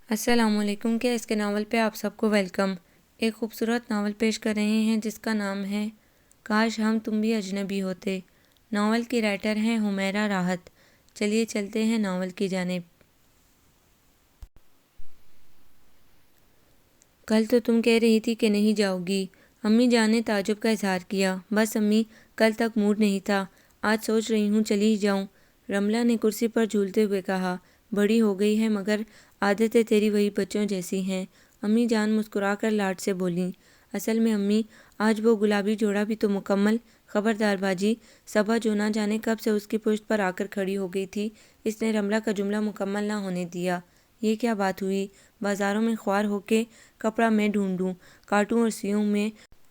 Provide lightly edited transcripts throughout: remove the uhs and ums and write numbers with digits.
السلام علیکم۔ کیا اس کے ناول پہ آپ سب کو ویلکم۔ ایک خوبصورت ناول پیش کر رہے ہیں جس کا نام ہے کاش ہم تم بھی اجنبی ہوتے۔ ناول کی رائٹر ہیں حمیرہ راحت۔ چلیے چلتے ہیں ناول کی جانب۔ کل تو تم کہہ رہی تھی کہ نہیں جاؤ گی۔ امی جان نے تعجب کا اظہار کیا۔ بس امی، کل تک موڈ نہیں تھا، آج سوچ رہی ہوں چلی ہی جاؤں۔ رملہ نے کرسی پر جھولتے ہوئے کہا۔ بڑی ہو گئی ہے مگر عادتیں تیری وہی بچوں جیسی ہیں۔ امی جان مسکرا کر لاڈ سے بولیں۔ اصل میں امی، آج وہ گلابی جوڑا بھی تو مکمل۔ خبردار باجی، صبا جو نہ جانے کب سے اس کی پشت پر آ کر کھڑی ہو گئی تھی، اس نے رملہ کا جملہ مکمل نہ ہونے دیا۔ یہ کیا بات ہوئی؟ بازاروں میں خوار ہو کے کپڑا میں ڈھونڈوں، کاٹوں اور سیوں میں،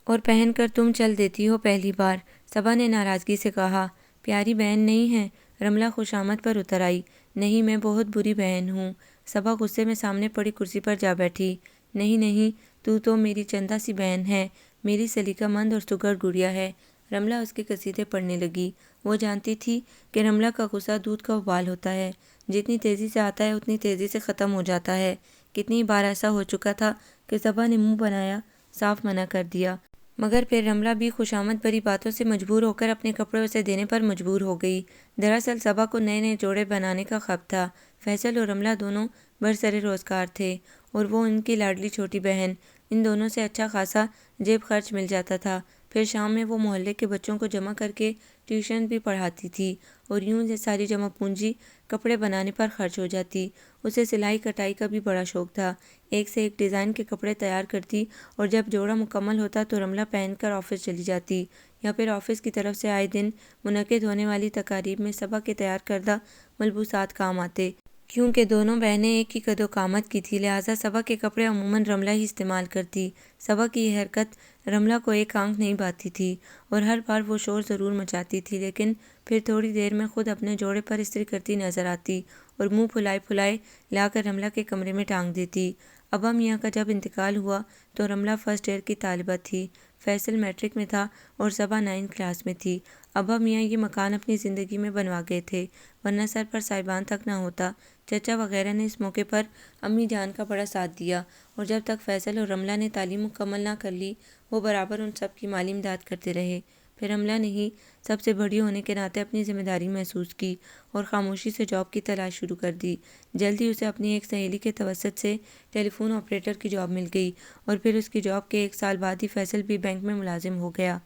اور پہن کر تم چل دیتی ہو پہلی بار۔ صبا نے ناراضگی سے کہا۔ پیاری بہن نہیں ہے؟ رملہ خوشامد پر اتر آئی۔ نہیں، میں بہت بری بہن ہوں۔ صبا غصے میں سامنے پڑی کرسی پر جا بیٹھی۔ نہیں نہیں، تو میری چندہ سی بہن ہے، میری سلیقہ مند اور سگڑ گڑیا ہے۔ رملہ اس کے قصیدے پڑھنے لگی۔ وہ جانتی تھی کہ رملہ کا غصہ دودھ کا ابال ہوتا ہے، جتنی تیزی سے آتا ہے اتنی تیزی سے ختم ہو جاتا ہے۔ کتنی بار ایسا ہو چکا تھا کہ صبا نے منہ بنایا، صاف منع کر دیا، مگر پھر رملہ بھی خوشامد بھری باتوں سے مجبور ہو کر اپنے کپڑے اسے دینے پر مجبور ہو گئی۔ دراصل صبا کو نئے نئے جوڑے بنانے کا خواب تھا۔ فیصل اور رملہ دونوں برسر روزگار تھے اور وہ ان کی لاڈلی چھوٹی بہن۔ ان دونوں سے اچھا خاصا جیب خرچ مل جاتا تھا۔ پھر شام میں وہ محلے کے بچوں کو جمع کر کے ٹیوشن بھی پڑھاتی تھی اور یوں یہ ساری جمع پونجی کپڑے بنانے پر خرچ ہو جاتی۔ اسے سلائی کٹائی کا بھی بڑا شوق تھا۔ ایک سے ایک ڈیزائن کے کپڑے تیار کرتی اور جب جوڑا مکمل ہوتا تو رملہ پہن کر آفس چلی جاتی، یا پھر آفس کی طرف سے آئے دن منعقد ہونے والی تقاریب میں صبا کے تیار کردہ ملبوسات کام آتے۔ کیونکہ دونوں بہنیں ایک ہی قد و قامت کی تھیں، لہٰذا صبا کے کپڑے عموماً رملہ ہی استعمال کرتی۔ صبا کی یہ حرکت رملہ کو ایک آنکھ نہیں بھاتی تھی اور ہر بار وہ شور ضرور مچاتی تھی، لیکن پھر تھوڑی دیر میں خود اپنے جوڑے پر استری کرتی نظر آتی اور منہ پھلائے پھلائے لا کر رملہ کے کمرے میں ٹانگ دیتی۔ ابا میاں کا جب انتقال ہوا تو رملہ فرسٹ ایئر کی طالبہ تھی، فیصل میٹرک میں تھا اور صبا 9 کلاس میں تھی۔ ابا میاں یہ مکان اپنی زندگی میں بنوا گئے تھے، ورنہ سر پر سائبان تک نہ ہوتا۔ چچا وغیرہ نے اس موقع پر امی جان کا بڑا ساتھ دیا اور جب تک فیصل اور رملہ نے تعلیم مکمل نہ کر لی وہ برابر ان سب کی مالی امداد کرتے رہے۔ پھر رملہ نے ہی سب سے بڑی ہونے کے ناطے اپنی ذمہ داری محسوس کی اور خاموشی سے جاب کی تلاش شروع کر دی۔ جلد ہی اسے اپنی ایک سہیلی کے توسط سے ٹیلی فون آپریٹر کی جاب مل گئی اور پھر اس کی جاب کے 1 سال بعد ہی فیصل بھی بینک میں ملازم ہو گیا۔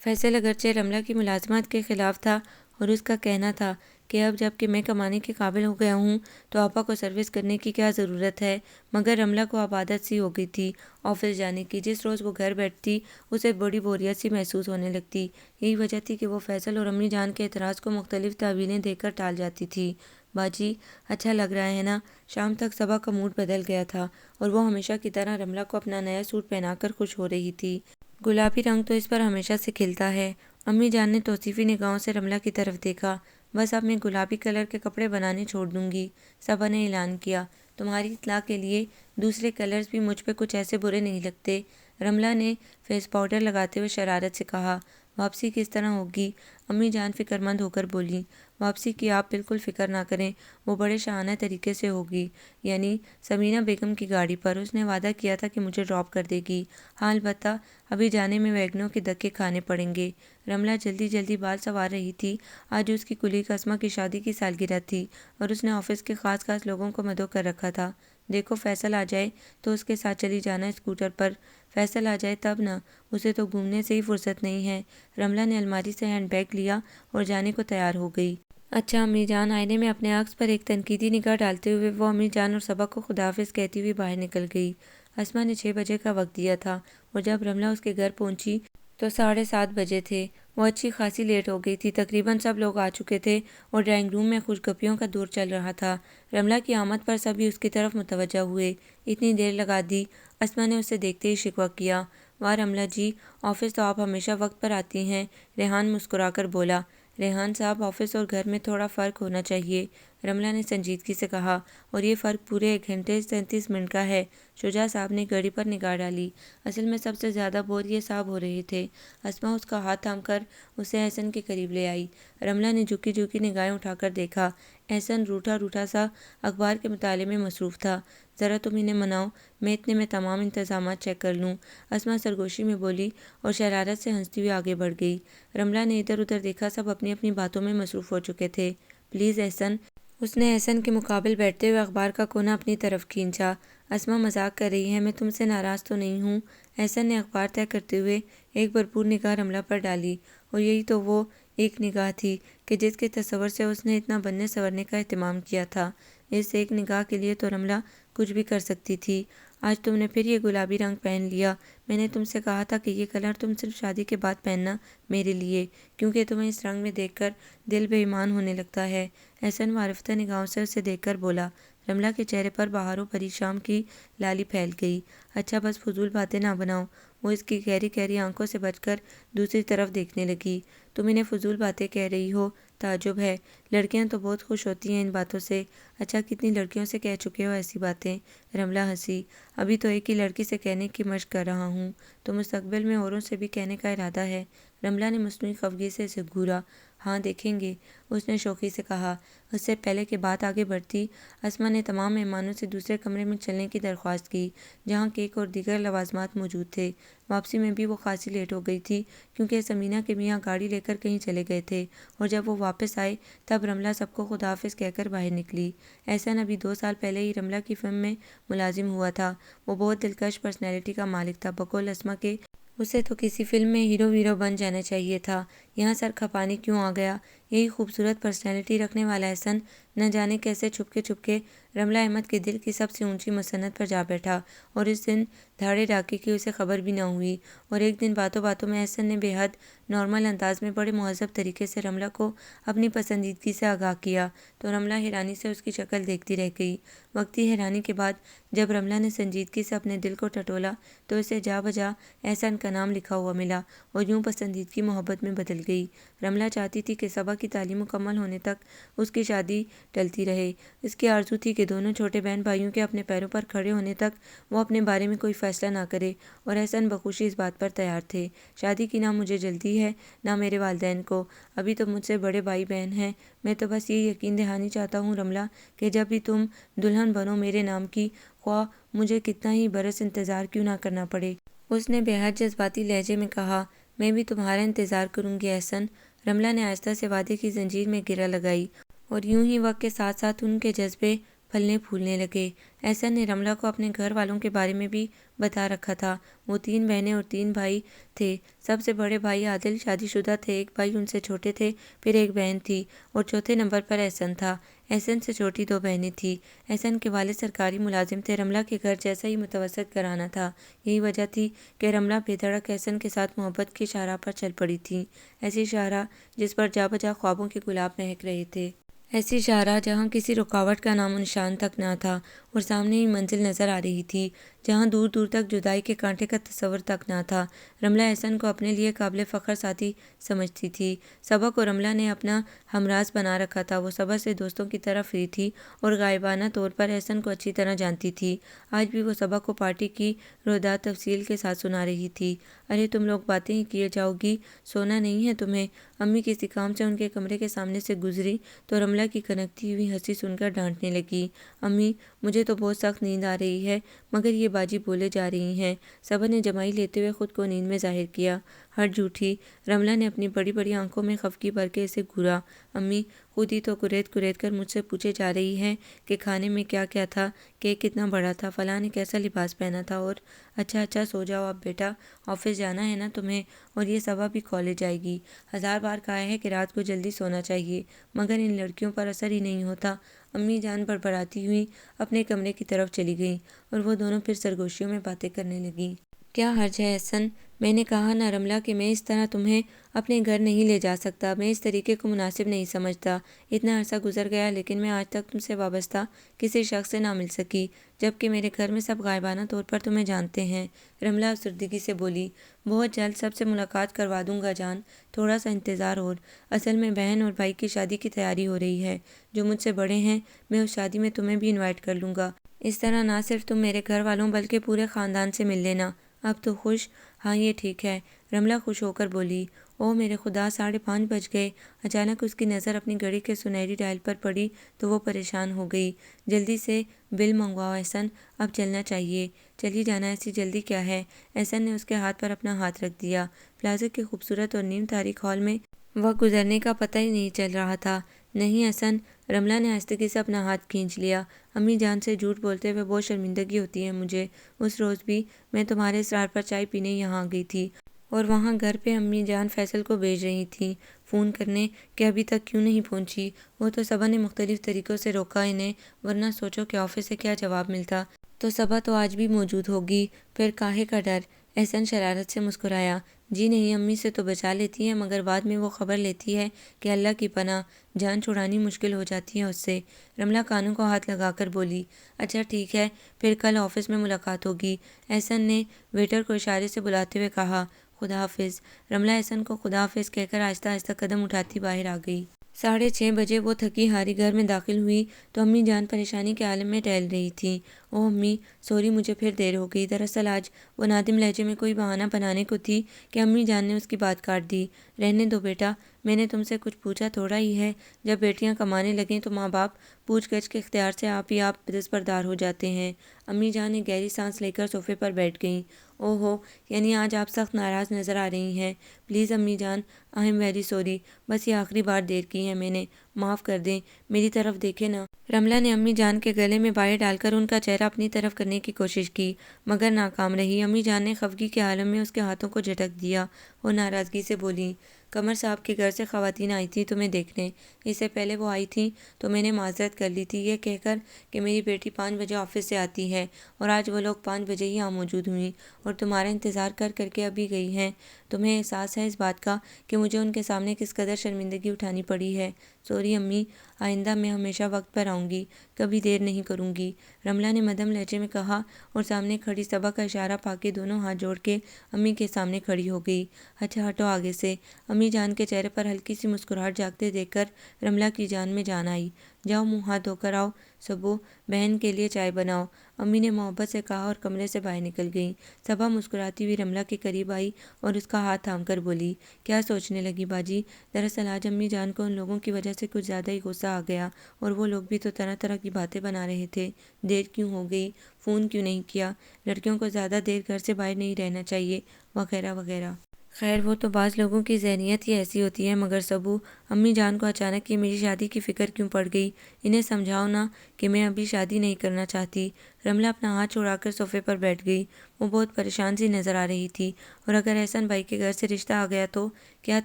فیصل اگرچہ رملہ کی ملازمت کے خلاف تھا اور اس کا کہنا تھا کہ اب جب کہ میں کمانے کے قابل ہو گیا ہوں تو آپا کو سروس کرنے کی کیا ضرورت ہے، مگر رملہ کو اب عادت سی ہو گئی تھی آفس جانے کی۔ جس روز وہ گھر بیٹھتی اسے بڑی بوریت سی محسوس ہونے لگتی۔ یہی وجہ تھی کہ وہ فیصل اور امی جان کے اعتراض کو مختلف تعویلیں دے کر ٹال جاتی تھی۔ باجی، اچھا لگ رہا ہے نا؟ شام تک صبا کا موڈ بدل گیا تھا اور وہ ہمیشہ کی طرح رملہ کو اپنا نیا سوٹ پہنا کر خوش ہو رہی تھی۔ گلابی رنگ تو اس پر ہمیشہ سے کھلتا ہے۔ امی جان نے توصیفی نگاہوں سے رملہ کی طرف دیکھا۔ بس اب میں گلابی کلر کے کپڑے بنانے چھوڑ دوں گی، صبا نے اعلان کیا۔ تمہاری اطلاع کے لیے دوسرے کلرز بھی مجھ پہ کچھ ایسے برے نہیں لگتے، رملہ نے فیس پاؤڈر لگاتے ہوئے شرارت سے کہا۔ واپسی کس طرح ہوگی؟ امی جان فکر مند ہو کر بولیں۔ واپسی کی آپ بالکل فکر نہ کریں، وہ بڑے شاہانہ طریقے سے ہوگی، یعنی سمینہ بیگم کی گاڑی پر۔ اس نے وعدہ کیا تھا کہ مجھے ڈراپ کر دے گی۔ ہاں البتہ ابھی جانے میں ویگنوں کے دھکے کھانے پڑیں گے۔ رملہ جلدی جلدی بال سنوار رہی تھی۔ آج اس کی کلیگ اسما کی شادی کی سالگرہ تھی اور اس نے آفس کے خاص لوگوں کو مدعو کر رکھا تھا۔ دیکھو فیصل آ جائے تو اس کے ساتھ چلی جانا اسکوٹر پر۔ فیصل آ جائے تب نا، اسے تو گھومنے سے ہی فرصت نہیں ہے۔ رملہ نے الماری سے ہینڈ بیگ لیا اور جانے کو تیار ہو گئی۔ اچھا امی جان، آئینے میں اپنے عکس پر ایک تنقیدی نگاہ ڈالتے ہوئے وہ امی جان اور صبا کو خدا حافظ کہتی ہوئی باہر نکل گئی۔ اسما نے 6 بجے کا وقت دیا تھا اور جب رملہ اس کے گھر پہنچی تو 7:30 بجے تھے۔ وہ اچھی خاصی لیٹ ہو گئی تھی۔ تقریباً سب لوگ آ چکے تھے اور ڈرائنگ روم میں خوش گپیوں کا دور چل رہا تھا۔ رملہ کی آمد پر سبھی اس کی طرف متوجہ ہوئے۔ اتنی دیر لگا دی؟ اسما نے اسے دیکھتے ہی شکوہ کیا۔ واہ رملہ جی، آفس تو آپ ہمیشہ وقت پر آتی ہیں، ریحان مسکرا کر بولا۔ ریحان صاحب، آفس اور گھر میں تھوڑا فرق ہونا چاہیے، رملہ نے سنجیدگی سے کہا، اور یہ فرق پورے 1 گھنٹے 37 منٹ کا ہے۔ شجاع صاحب نے گھڑی پر نگاہ ڈالی۔ اصل میں سب سے زیادہ بور یہ صاحب ہو رہے تھے۔ اسماء اس کا ہاتھ تھام کر اسے احسن کے قریب لے آئی۔ رملہ نے جھکی جھکی نگاہیں اٹھا کر دیکھا۔ احسن روٹھا روٹھا سا اخبار کے مطالعے میں مصروف تھا۔ ذرا تم انہیں مناؤ، میں اتنے میں تمام انتظامات چیک کر لوں، اسماء سرگوشی میں بولی اور شرارت سے ہنستی ہوئی آگے بڑھ گئی۔ رملہ نے ادھر ادھر دیکھا، سب اپنی اپنی باتوں میں مصروف ہو چکے تھے۔ پلیز احسن، اس نے احسن کے مقابل بیٹھتے ہوئے اخبار کا کونا اپنی طرف کھینچا۔ اسماء مذاق کر رہی ہے، میں تم سے ناراض تو نہیں ہوں؟ احسن نے اخبار طے کرتے ہوئے ایک بھرپور نگاہ رملہ پر ڈالی، اور یہی تو وہ ایک نگاہ تھی کہ جس کے تصور سے اس نے اتنا بننے سنورنے کا اہتمام کیا تھا۔ اس ایک نگاہ کے لیے تو رملہ کچھ بھی کر سکتی تھی۔ آج تم نے پھر یہ گلابی رنگ پہن لیا۔ میں نے تم سے کہا تھا کہ یہ کلر تم صرف شادی کے بعد پہننا میرے لیے، کیونکہ تمہیں اس رنگ میں دیکھ کر دل بے ایمان ہونے لگتا ہے۔ احسن معرفتہ نگاہوں سے اسے دیکھ کر بولا۔ رملہ کے چہرے پر بہاروں بھری شام کی لالی پھیل گئی۔ اچھا بس فضول باتیں نہ بناؤ۔ وہ اس کی گہری گہری آنکھوں سے بچ کر دوسری طرف دیکھنے لگی۔ تم انہیں فضول باتیں کہہ رہی ہو؟ تعجب ہے، لڑکیاں تو بہت خوش ہوتی ہیں ان باتوں سے۔ اچھا کتنی لڑکیوں سے کہہ چکے ہو ایسی باتیں؟ رملہ ہنسی۔ ابھی تو ایک ہی لڑکی سے کہنے کی مشق کر رہا ہوں، تو مستقبل میں اوروں سے بھی کہنے کا ارادہ ہے؟ رملہ نے مصنوعی خفگی سے اسے گھورا۔ ہاں دیکھیں گے، اس نے شوخی سے کہا۔ اس سے پہلے کہ بات آگے بڑھتی، اسماء نے تمام مہمانوں سے دوسرے کمرے میں چلنے کی درخواست کی، جہاں کیک اور دیگر لوازمات موجود تھے۔ واپسی میں بھی وہ خاصی لیٹ ہو گئی تھی، کیونکہ ثمینہ کے میاں گاڑی لے کر کہیں چلے گئے تھے، اور جب وہ واپس آئے تب رملہ سب کو خدا حافظ کہہ کر باہر نکلی۔ احسن ابھی 2 سال پہلے ہی رملہ کی فلم میں ملازم ہوا تھا۔ وہ بہت دلکش پرسنالٹی کا مالک تھا، بقول اسماء کے اسے تو کسی فلم میں ہیرو ویرو بن جانا چاہیے تھا، یہاں سر کھپانے کیوں آ گیا؟ یہی خوبصورت پرسنالٹی رکھنے والا احسن نہ جانے کیسے چھپ کے رملہ احمد کے دل کی سب سے اونچی مسنت پر جا بیٹھا، اور اس دن دھاڑے ڈاکے کی اسے خبر بھی نہ ہوئی۔ اور ایک دن باتوں باتوں میں احسن نے بے حد نارمل انداز میں بڑے مہذب طریقے سے رملہ کو اپنی پسندیدگی سے آگاہ کیا، تو رملہ حیرانی سے اس کی شکل دیکھتی رہ گئی۔ وقتی حیرانی کے بعد جب رملہ نے سنجیدگی سے اپنے دل کو ٹٹولا تو اسے جا بجا احسن کا نام لکھا ہوا ملا، اور یوں پسندیدگی محبت میں بدل گئی۔ رملہ چاہتی تھی کہ صبا کی تعلیم مکمل ہونے تک اس کی شادی ٹلتی رہے۔ اس کی آرزو تھی کہ دونوں چھوٹے بہن بھائیوں کے اپنے پیروں پر کھڑے ہونے تک وہ اپنے بارے میں کوئی فیصلہ نہ کرے، اور احسن بخوشی اس بات پر تیار تھے۔ شادی کی نہ مجھے جلدی ہے نہ میرے والدین کو، ابھی تو مجھ سے بڑے بھائی بہن ہیں۔ میں تو بس یہ یقین دہانی چاہتا ہوں رملہ کہ جب بھی تم دلہن بنو میرے نام کی، خواہ مجھے کتنا ہی برس انتظار کیوں نہ کرنا پڑے۔ اس نے بے حد جذباتی لہجے میں کہا۔ میں بھی تمہارا انتظار کروں گی احسن۔ رملہ نے آہستہ سے وعدے کی زنجیر میں گرہ لگائی، اور یوں ہی وقت کے ساتھ ساتھ ان کے جذبے پھلنے پھولنے لگے۔ احسن نے رملہ کو اپنے گھر والوں کے بارے میں بھی بتا رکھا تھا۔ وہ 3 بہنیں اور 3 بھائی تھے۔ سب سے بڑے بھائی عادل شادی شدہ تھے، ایک بھائی ان سے چھوٹے تھے، پھر ایک بہن تھی، اور چوتھے نمبر پر احسن تھا۔ احسن سے چھوٹی 2 بہنیں تھیں۔ احسن کے والد سرکاری ملازم تھے۔ رملہ کے گھر جیسا ہی متوسط گھرانہ تھا۔ یہی وجہ تھی کہ رملہ بے دھڑک احسن کے ساتھ محبت کی شاہراہ پر چل پڑی تھی، ایسی شاہراہ جس پر جا بجا خوابوں کے گلاب مہک رہے تھے، ایسی شاہراہ جہاں کسی رکاوٹ کا نام و نشان تک نہ تھا، اور سامنے ہی منزل نظر آ رہی تھی، جہاں دور دور تک جدائی کے کانٹے کا تصور تک نہ تھا۔ رملہ احسن کو اپنے لیے قابل فخر ساتھی سمجھتی تھی۔ صبا کو رملہ نے اپنا ہمراز بنا رکھا تھا۔ وہ صبا سے دوستوں کی طرح فری تھی، اور غائبانہ طور پر احسن کو اچھی طرح جانتی تھی۔ آج بھی وہ صبا کو پارٹی کی رویداد تفصیل کے ساتھ سنا رہی تھی۔ ارے تم لوگ باتیں ہی کیے جاؤ گی، سونا نہیں ہے تمہیں؟ امی کسی کام سے ان کے کمرے کے سامنے سے گزری تو رملہ کی کنکتی ہوئی ہنسی سن کر ڈانٹنے لگی۔ امی مجھے تو بہت سخت نیند آ رہی ہے، مگر یہ باجی بولے جا رہی ہیں۔ صبا نے جمائی لیتے ہوئے خود کو نیند میں ظاہر کیا۔ ہٹ جھوٹی، رملہ نے اپنی بڑی بڑی آنکھوں میں خفگی بھر کے اسے گھورا۔ امی خود ہی تو کریت کر مجھ سے پوچھے جا رہی ہیں کہ کھانے میں کیا کیا تھا، کیک کتنا بڑا تھا، فلاں نے کیسا لباس پہنا تھا، اور اچھا سو جاؤ اب بیٹا، آفس جانا ہے نا تمہیں، اور یہ صبا بھی کالج جائے گی۔ 1000 بار کہا ہے کہ رات کو جلدی سونا چاہیے، مگر ان لڑکیوں پر اثر ہی نہیں ہوتا۔ امی جان بڑبڑاتی ہوئی اپنے کمرے کی طرف چلی گئیں، اور وہ دونوں پھر سرگوشیوں میں باتیں کرنے لگیں۔ کیا حرج ہے احسن، میں نے کہا نا رملہ کہ میں اس طرح تمہیں اپنے گھر نہیں لے جا سکتا، میں اس طریقے کو مناسب نہیں سمجھتا۔ اتنا عرصہ گزر گیا لیکن میں آج تک تم سے وابستہ کسی شخص سے نہ مل سکی، جبکہ میرے گھر میں سب غائبانہ طور پر تمہیں جانتے ہیں۔ رملہ افسردگی سے بولی، بہت جلد سب سے ملاقات کروا دوں گا جان، تھوڑا سا انتظار اور۔ اصل میں بہن اور بھائی کی شادی کی تیاری ہو رہی ہے جو مجھ سے بڑے ہیں، میں اس شادی میں تمہیں بھی انوائٹ کر لوں گا۔ اس طرح نہ صرف تم میرے گھر والوں بلکہ پورے خاندان سے مل لینا۔ اب تو خوش؟ ہاں یہ ٹھیک ہے، رملہ خوش ہو کر بولی۔ اوہ میرے خدا، 5:30 بج گئے۔ اچانک اس کی نظر اپنی گھڑی کے سنہری ڈائل پر پڑی تو وہ پریشان ہو گئی۔ جلدی سے بل منگواؤ احسن، اب چلنا چاہیے۔ چلی جانا، ایسی جلدی کیا ہے؟ احسن نے اس کے ہاتھ پر اپنا ہاتھ رکھ دیا۔ پلازا کے خوبصورت اور نیم تاریک ہال میں وقت گزرنے کا پتہ ہی نہیں چل رہا تھا۔ نہیں احسن، رملہ نے آہستگی سے اپنا ہاتھ کھینچ لیا۔ امی جان سے جھوٹ بولتے ہوئے بہت شرمندگی ہوتی ہے مجھے۔ اس روز بھی میں تمہارے اصرار پر چائے پینے یہاں آ گئی تھی، اور وہاں گھر پہ امی جان فیصل کو بھیج رہی تھیں فون کرنے کہ ابھی تک کیوں نہیں پہنچی۔ وہ تو صبا نے مختلف طریقوں سے روکا انہیں، ورنہ سوچو کہ آفس سے کیا جواب ملتا۔ تو صبا تو آج بھی موجود ہوگی، پھر کاہے کا ڈر؟ احسن شرارت سے مسکرایا۔ جی نہیں، امی سے تو بچا لیتی ہے مگر بعد میں وہ خبر لیتی ہے کہ اللہ کی پناہ جان چھڑانی مشکل ہو جاتی ہے اس سے۔ رملہ کانوں کو ہاتھ لگا کر بولی۔ اچھا ٹھیک ہے، پھر کل آفس میں ملاقات ہوگی، احسن نے ویٹر کو اشارے سے بلاتے ہوئے کہا۔ خدا حافظ۔ رملہ احسن کو خدا حافظ کہہ کر آہستہ آہستہ قدم اٹھاتی باہر آ گئی۔ 6:30 بجے وہ تھکی ہاری گھر میں داخل ہوئی تو امی جان پریشانی کے عالم میں ٹہل رہی تھیں۔ اوہ امی، سوری مجھے پھر دیر ہو گئی۔ دراصل آج وہ نادم لہجے میں کوئی بہانہ بنانے کو تھی کہ امی جان نے اس کی بات کاٹ دی۔ رہنے دو بیٹا، میں نے تم سے کچھ پوچھا تھوڑا ہی ہے۔ جب بیٹیاں کمانے لگیں تو ماں باپ پوچھ گچھ کے اختیار سے آپ ہی آپ دستبردار ہو جاتے ہیں۔ امی جان ایک گہری سانس لے کر صوفے پر بیٹھ گئیں۔ اوہ ہو، یعنی آج آپ سخت ناراض نظر آ رہی ہیں۔ پلیز امی جان، آئی ایم ویری سوری، بس یہ آخری بار دیر کی ہے میں نے، معاف کر دیں، میری طرف دیکھیں نا۔ رملہ نے امی جان کے گلے میں بائیں ڈال کر ان کا چہرہ اپنی طرف کرنے کی کوشش کی مگر ناکام رہی۔ امی جان نے خفگی کے عالم میں اس کے ہاتھوں کو جھٹک دیا اور ناراضگی سے بولیں، قمر صاحب کے گھر سے خواتین آئی تھیں تمہیں دیکھنے، اس سے پہلے وہ آئی تھیں تو میں نے معذرت کر لی تھی یہ کہہ کر کہ میری بیٹی 5 بجے آفس سے آتی ہے، اور آج وہ لوگ 5 بجے ہی یہاں موجود ہوئیں اور تمہارا انتظار کر کر کے ابھی گئی ہیں۔ تمہیں احساس ہے اس بات کا کہ مجھے ان کے سامنے کس قدر شرمندگی اٹھانی پڑی ہے؟ سوری امی، آئندہ میں ہمیشہ وقت پر آؤں گی، کبھی دیر نہیں کروں گی، رملہ نے مدھم لہجے میں کہا اور سامنے کھڑی صبا کا اشارہ پا کے دونوں ہاتھ جوڑ کے امی کے سامنے کھڑی ہو گئی۔ اچھا ہٹو آگے سے۔ امی جان کے چہرے پر ہلکی سی مسکراہٹ جاگتے دیکھ کر رملہ کی جان میں جان آئی۔ جاؤ منہ ہاتھ دھو کر آؤ، سبو بہن کے لیے چائے بناؤ، امی نے محبت سے کہا اور کمرے سے باہر نکل گئیں۔ صبا مسکراتی ہوئی رملہ کے قریب آئی اور اس کا ہاتھ تھام کر بولی، کیا سوچنے لگی باجی؟ دراصل آج امی جان کو ان لوگوں کی وجہ سے کچھ زیادہ ہی غصہ آ گیا، اور وہ لوگ بھی تو طرح طرح کی باتیں بنا رہے تھے۔ دیر کیوں ہو گئی؟ فون کیوں نہیں کیا؟ لڑکیوں کو زیادہ دیر گھر سے باہر نہیں رہنا چاہیے، وغیرہ وغیرہ۔ خیر وہ تو بعض لوگوں کی ذہنیت ہی ایسی ہوتی ہے، مگر سبو، امی جان کو اچانک یہ میری شادی کی فکر کیوں پڑ گئی؟ انہیں سمجھاؤ نا کہ میں ابھی شادی نہیں کرنا چاہتی۔ رملہ اپنا ہاتھ چھڑا کر صوفے پر بیٹھ گئی۔ وہ بہت پریشان سی نظر آ رہی تھی۔ اور اگر احسن بھائی کے گھر سے رشتہ آ گیا تو کیا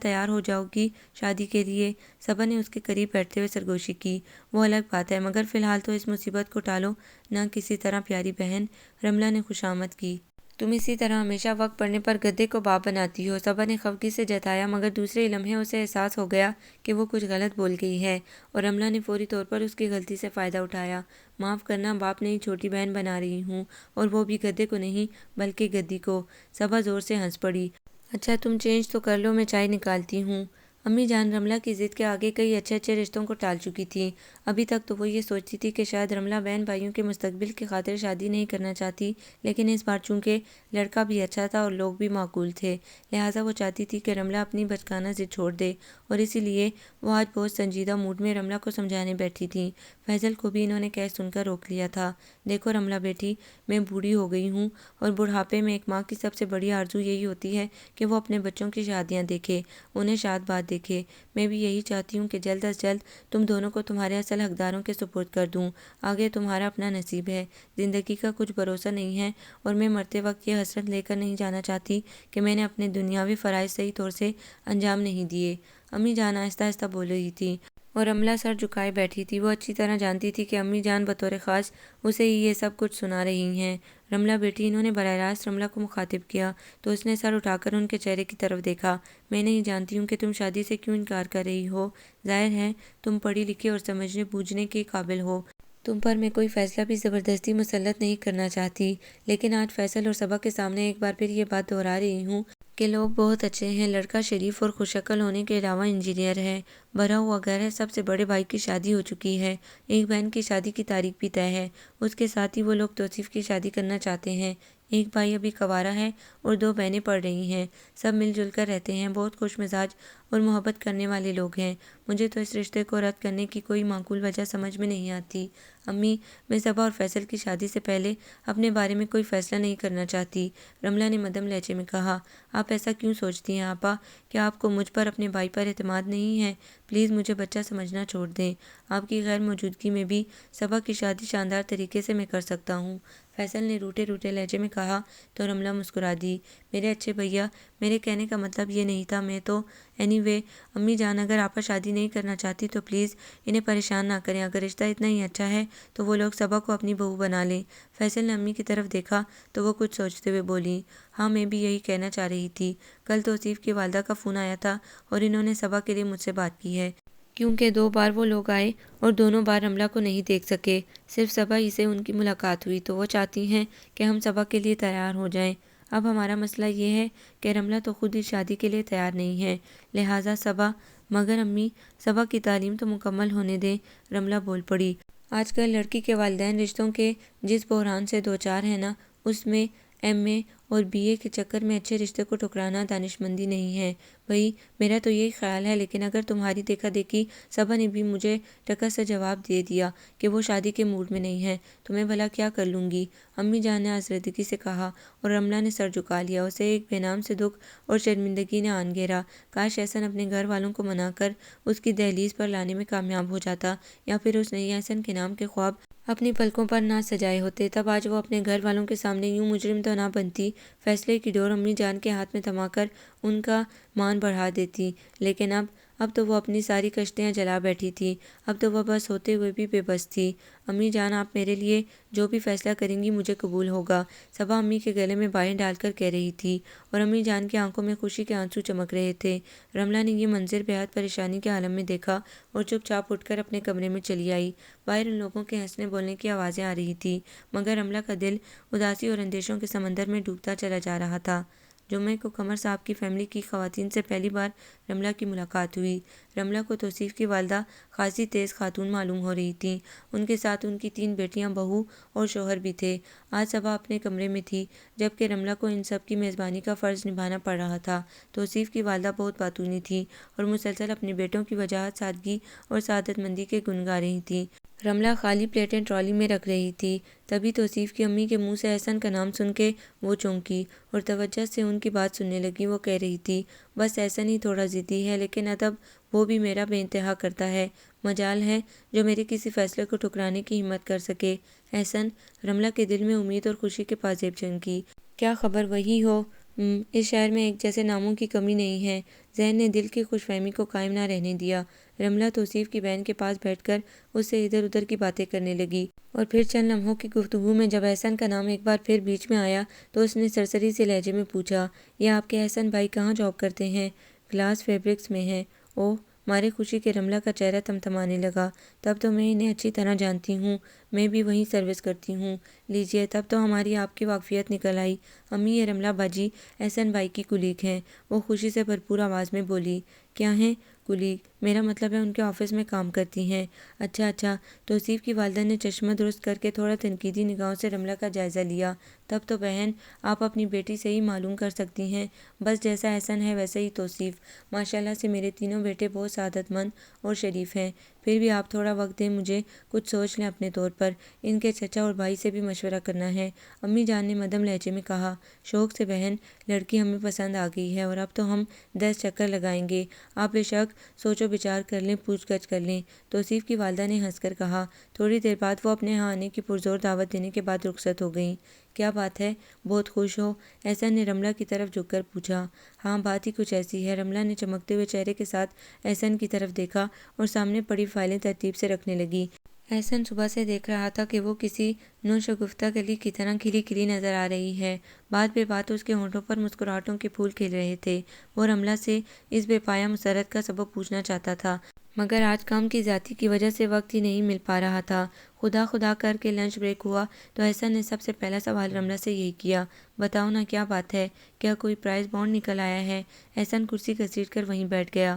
تیار ہو جاؤ گی شادی کے لیے؟ صبا نے اس کے قریب بیٹھتے ہوئے سرگوشی کی۔ وہ الگ بات ہے، مگر فی الحال تو اس مصیبت کو ٹالو نہ کسی طرح پیاری بہن، رملہ نے خوشامد کی۔ تم اسی طرح ہمیشہ وقت پڑنے پر گدھے کو باپ بناتی ہو، صبا نے خفگی سے جتایا، مگر دوسرے ہی لمحے اسے احساس ہو گیا کہ وہ کچھ غلط بول گئی ہے، اور رملہ نے فوری طور پر اس کی غلطی سے فائدہ اٹھایا۔ معاف کرنا، باپ نہیں چھوٹی بہن بنا رہی ہوں، اور وہ بھی گدھے کو نہیں بلکہ گدھی کو۔ صبا زور سے ہنس پڑی۔ اچھا تم چینج تو کر لو، میں چائے نکالتی ہوں۔ امی جان رملہ کی ضد کے آگے کئی اچھے اچھے رشتوں کو ٹال چکی تھیں۔ ابھی تک تو وہ یہ سوچتی تھی کہ شاید رملہ بہن بھائیوں کے مستقبل کی خاطر شادی نہیں کرنا چاہتی، لیکن اس بار چونکہ لڑکا بھی اچھا تھا اور لوگ بھی معقول تھے، لہٰذا وہ چاہتی تھی کہ رملہ اپنی بچکانہ ضد چھوڑ دے، اور اسی لیے وہ آج بہت سنجیدہ موڈ میں رملہ کو سمجھانے بیٹھی تھیں۔ فیصل کو بھی انہوں نے کہہ سن کر روک لیا تھا۔ دیکھو رملہ بیٹی، میں بوڑھی ہو گئی ہوں، اور بڑھاپے میں ایک ماں کی سب سے بڑی آرزو یہی ہوتی ہے کہ وہ اپنے بچوں کی شادیاں دیکھے، انہیں شاد باد دیکھے۔ میں بھی یہی چاہتی ہوں کہ جلد از جلد تم دونوں کو تمہارے اصل حقداروں کے سپرد کر دوں۔ آگے تمہارا اپنا نصیب ہے، زندگی کا کچھ بھروسہ نہیں ہے، اور میں مرتے وقت یہ حسرت لے کر نہیں جانا چاہتی کہ میں نے اپنے دنیاوی فرائض صحیح طور سے انجام نہیں دیے۔ امی جان آہستہ آہستہ بول رہی تھی، اور رملہ سر جھکائے بیٹھی تھی۔ وہ اچھی طرح جانتی تھی کہ امی جان بطور خاص اسے ہی یہ سب کچھ سنا رہی ہیں۔ رملہ بیٹی، انہوں نے براہ راست رملہ کو مخاطب کیا تو اس نے سر اٹھا کر ان کے چہرے کی طرف دیکھا۔ میں نہیں جانتی ہوں کہ تم شادی سے کیوں انکار کر رہی ہو۔ ظاہر ہے تم پڑھی لکھی اور سمجھنے بوجھنے کے قابل ہو۔ تم پر میں کوئی فیصلہ بھی زبردستی مسلط نہیں کرنا چاہتی، لیکن آج فیصل اور صبا کے سامنے ایک بار پھر یہ بات دہرا رہی ہوں کہ لوگ بہت اچھے ہیں۔ لڑکا شریف اور خوش عقل ہونے کے علاوہ انجینئر ہے، بھرا ہوا گھر ہے، سب سے بڑے بھائی کی شادی ہو چکی ہے، ایک بہن کی شادی کی تاریخ بھی طے ہے۔ اس کے ساتھ ہی وہ لوگ توصیف کی شادی کرنا چاہتے ہیں۔ ایک بھائی ابھی کنوارا ہے اور 2 بہنیں پڑھ رہی ہیں۔ سب مل جل کر رہتے ہیں، بہت خوش مزاج اور محبت کرنے والے لوگ ہیں۔ مجھے تو اس رشتے کو رد کرنے کی کوئی معقول وجہ سمجھ میں نہیں آتی۔ امی، میں صبا اور فیصل کی شادی سے پہلے اپنے بارے میں کوئی فیصلہ نہیں کرنا چاہتی، رملہ نے مدھم لہجے میں کہا۔ آپ ایسا کیوں سوچتی ہیں آپا؟ کیا آپ کو مجھ پر، اپنے بھائی پر اعتماد نہیں ہے؟ پلیز مجھے بچہ سمجھنا چھوڑ دیں۔ آپ کی غیر موجودگی میں بھی صبا کی شادی شاندار طریقے سے میں کر سکتا ہوں، فیصل نے روٹے روٹے لہجے میں کہا تو رملہ مسکرا دی۔ میرے اچھے بھیا، میرے کہنے کا مطلب یہ نہیں تھا، میں تو اینی وے امی جان، اگر آپا شادی نہیں کرنا چاہتی تو پلیز انہیں پریشان نہ کریں۔ اگر رشتہ اتنا ہی اچھا ہے تو وہ لوگ صبا کو اپنی بہو بنا لیں۔ فیصل نے امی کی طرف دیکھا تو وہ کچھ سوچتے ہوئے بولی، ہاں میں بھی یہی کہنا چاہ رہی تھی۔ کل توصیف کی والدہ کا فون آیا تھا اور انہوں نے صبا کے لیے مجھ سے بات کی ہے، کیونکہ 2 بار وہ لوگ آئے اور دونوں بار رملہ کو نہیں دیکھ سکے، صرف صبا ہی سے ان کی ملاقات ہوئی، تو وہ چاہتی ہیں کہ ہم صبا کے لیے تیار ہو جائیں۔ اب ہمارا مسئلہ یہ ہے کہ رملہ تو خود اس شادی کے لیے تیار نہیں ہے، لہٰذا صبا۔ مگر امی، صبا کی تعلیم تو مکمل ہونے دیں، رملہ بول پڑی۔ آج کل لڑکی کے والدین رشتوں کے جس بحران سے دوچار ہیں نا، اس میں ایم اے اور بی اے کے چکر میں اچھے رشتے کو ٹھکرانا دانشمندی نہیں ہے۔ بھئی میرا تو یہی خیال ہے، لیکن اگر تمہاری دیکھا دیکھی صبا نے بھی مجھے ٹکر سے جواب دے دیا کہ وہ شادی کے موڈ میں نہیں ہے تو میں بھلا کیا کر لوں گی؟ امی جان نے آزردگی سے کہا اور رملہ نے سر جھکا لیا۔ اسے ایک بے نام سے دکھ اور شرمندگی نے آن گھیرا۔ کاش احسن اپنے گھر والوں کو منا کر اس کی دہلیز پر لانے میں کامیاب ہو جاتا، یا پھر اس نے احسن کے نام کے خواب اپنی پلکوں پر نہ سجائے ہوتے، تب آج وہ اپنے گھر والوں کے سامنے یوں مجرم تو نہ بنتی۔ فیصلے کی ڈور امی جان کے ہاتھ میں تھما کر ان کا مان بڑھا دیتی، لیکن اب تو وہ اپنی ساری کشتیاں جلا بیٹھی تھی۔ اب تو وہ بس ہوتے ہوئے بھی بے بس تھی۔ امی جان، آپ میرے لیے جو بھی فیصلہ کریں گی مجھے قبول ہوگا، صبا امی کے گلے میں بائیں ڈال کر کہہ رہی تھی، اور امی جان کی آنکھوں میں خوشی کے آنسو چمک رہے تھے۔ رملہ نے یہ منظر بے حد پریشانی کے عالم میں دیکھا اور چپ چاپ اٹھ کر اپنے کمرے میں چلی آئی۔ باہر ان لوگوں کے ہنسنے بولنے کی آوازیں آ رہی تھی، مگر رملہ کا دل اداسی اور اندیشوں کے سمندر میں ڈوبتا چلا جا رہا تھا۔ جمعے کو قمر صاحب کی فیملی کی خواتین سے پہلی بار رملہ کی ملاقات ہوئی۔ رملہ کو توصیف کی والدہ خاصی تیز خاتون معلوم ہو رہی تھیں۔ ان کے ساتھ ان کی 3 بیٹیاں، بہو اور شوہر بھی تھے۔ آج صبا اپنے کمرے میں تھی، جبکہ رملہ کو ان سب کی میزبانی کا فرض نبھانا پڑ رہا تھا۔ توصیف کی والدہ بہت باتونی تھیں اور مسلسل اپنے بیٹوں کی وجاہت، سادگی اور سعادت مندی کے گن گا رہی تھیں۔ رملہ خالی پلیٹیں ٹرالی میں رکھ رہی تھی، تبھی توصیف کی امی کے منہ سے احسن کا نام سن کے وہ چونکی اور توجہ سے ان کی بات سننے لگی۔ وہ کہہ رہی تھی، بس احسن ہی تھوڑا ضدی ہے، لیکن ادب وہ بھی میرا بے انتہا کرتا ہے۔ مجال ہے جو میرے کسی فیصلے کو ٹھکرانے کی ہمت کر سکے۔ احسن؟ رملہ کے دل میں امید اور خوشی کے پازیب چمکی۔ کیا خبر وہی ہو؟ اس شہر میں ایک جیسے ناموں کی کمی نہیں ہے۔ ذہن نے دل کی خوش فہمی کو قائم نہ رہنے دیا۔ رملہ توصیف کی بہن کے پاس بیٹھ کر اس سے ادھر ادھر کی باتیں کرنے لگی، اور پھر چند لمحوں کی گفتگو میں جب احسن کا نام ایک بار پھر بیچ میں آیا تو اس نے سرسری سے لہجے میں پوچھا، یہ آپ کے احسن بھائی کہاں جاب کرتے ہیں؟ گلاس فیبرکس میں ہیں۔ اوہ! مارے خوشی کے رملہ کا چہرہ تمتمانے لگا، تب تو میں انہیں اچھی طرح جانتی ہوں، میں بھی وہیں سروس کرتی ہوں۔ لیجئے، تب تو ہماری آپ کی واقفیت نکل آئی۔ امی، یہ رملہ باجی احسن بھائی کی کلیگ ہیں، وہ خوشی سے بھرپور آواز میں بولی۔ کیا ہیں کلیگ؟ میرا مطلب ہے ان کے آفس میں کام کرتی ہیں۔ اچھا اچھا۔ توصیف کی والدہ نے چشمہ درست کر کے تھوڑا تنقیدی نگاہوں سے رملہ کا جائزہ لیا۔ تب تو بہن، آپ اپنی بیٹی سے ہی معلوم کر سکتی ہیں، بس جیسا احسن ہے ویسا ہی توصیف۔ ماشاءاللہ سے میرے تینوں بیٹے بہت سعادت مند اور شریف ہیں۔ پھر بھی آپ تھوڑا وقت دیں مجھے، کچھ سوچ لیں اپنے طور پر، ان کے چچا اور بھائی سے بھی مشورہ کرنا ہے، امی جان نے مدھم لہجے میں کہا۔ شوق سے بہن، لڑکی ہمیں پسند آ گئی ہے اور اب تو ہم 10 چکر لگائیں گے، آپ بے شک سوچو بچار کر لیں، پوچھ گچھ کر لیں، توصیف کی والدہ نے ہنس کر کہا۔ تھوڑی دیر بعد وہ اپنے ہاں آنے کی پرزور دعوت دینے کے بعد رخصت ہو گئیں۔ کیا بات ہے؟ بہت خوش ہو؟ احسن نے رملہ کی طرف جھک کر پوچھا۔ ہاں، بات ہی کچھ ایسی ہے۔ رملہ نے چمکتے ہوئے چہرے کے ساتھ احسن کی طرف دیکھا اور سامنے پڑی فائلیں ترتیب سے رکھنے لگی۔ احسن صبح سے دیکھ رہا تھا کہ وہ کسی نوشگفتہ کلی کی طرح کھلی کھلی نظر آ رہی ہے۔ بات بے بات اس کے ہونٹوں پر مسکراہٹوں کے پھول کھل رہے تھے۔ وہ رملہ سے اس بے پایہ مسرت کا سبب پوچھنا چاہتا تھا، مگر آج کام کی زیادتی کی وجہ سے وقت ہی نہیں مل پا رہا تھا۔ خدا خدا کر کے لنچ بریک ہوا تو احسن نے سب سے پہلا سوال رملہ سے یہی کیا، بتاؤ نا کیا بات ہے؟ کیا کوئی پرائز بانڈ نکل آیا ہے؟ احسن کرسی گھسیٹ کر وہیں بیٹھ گیا۔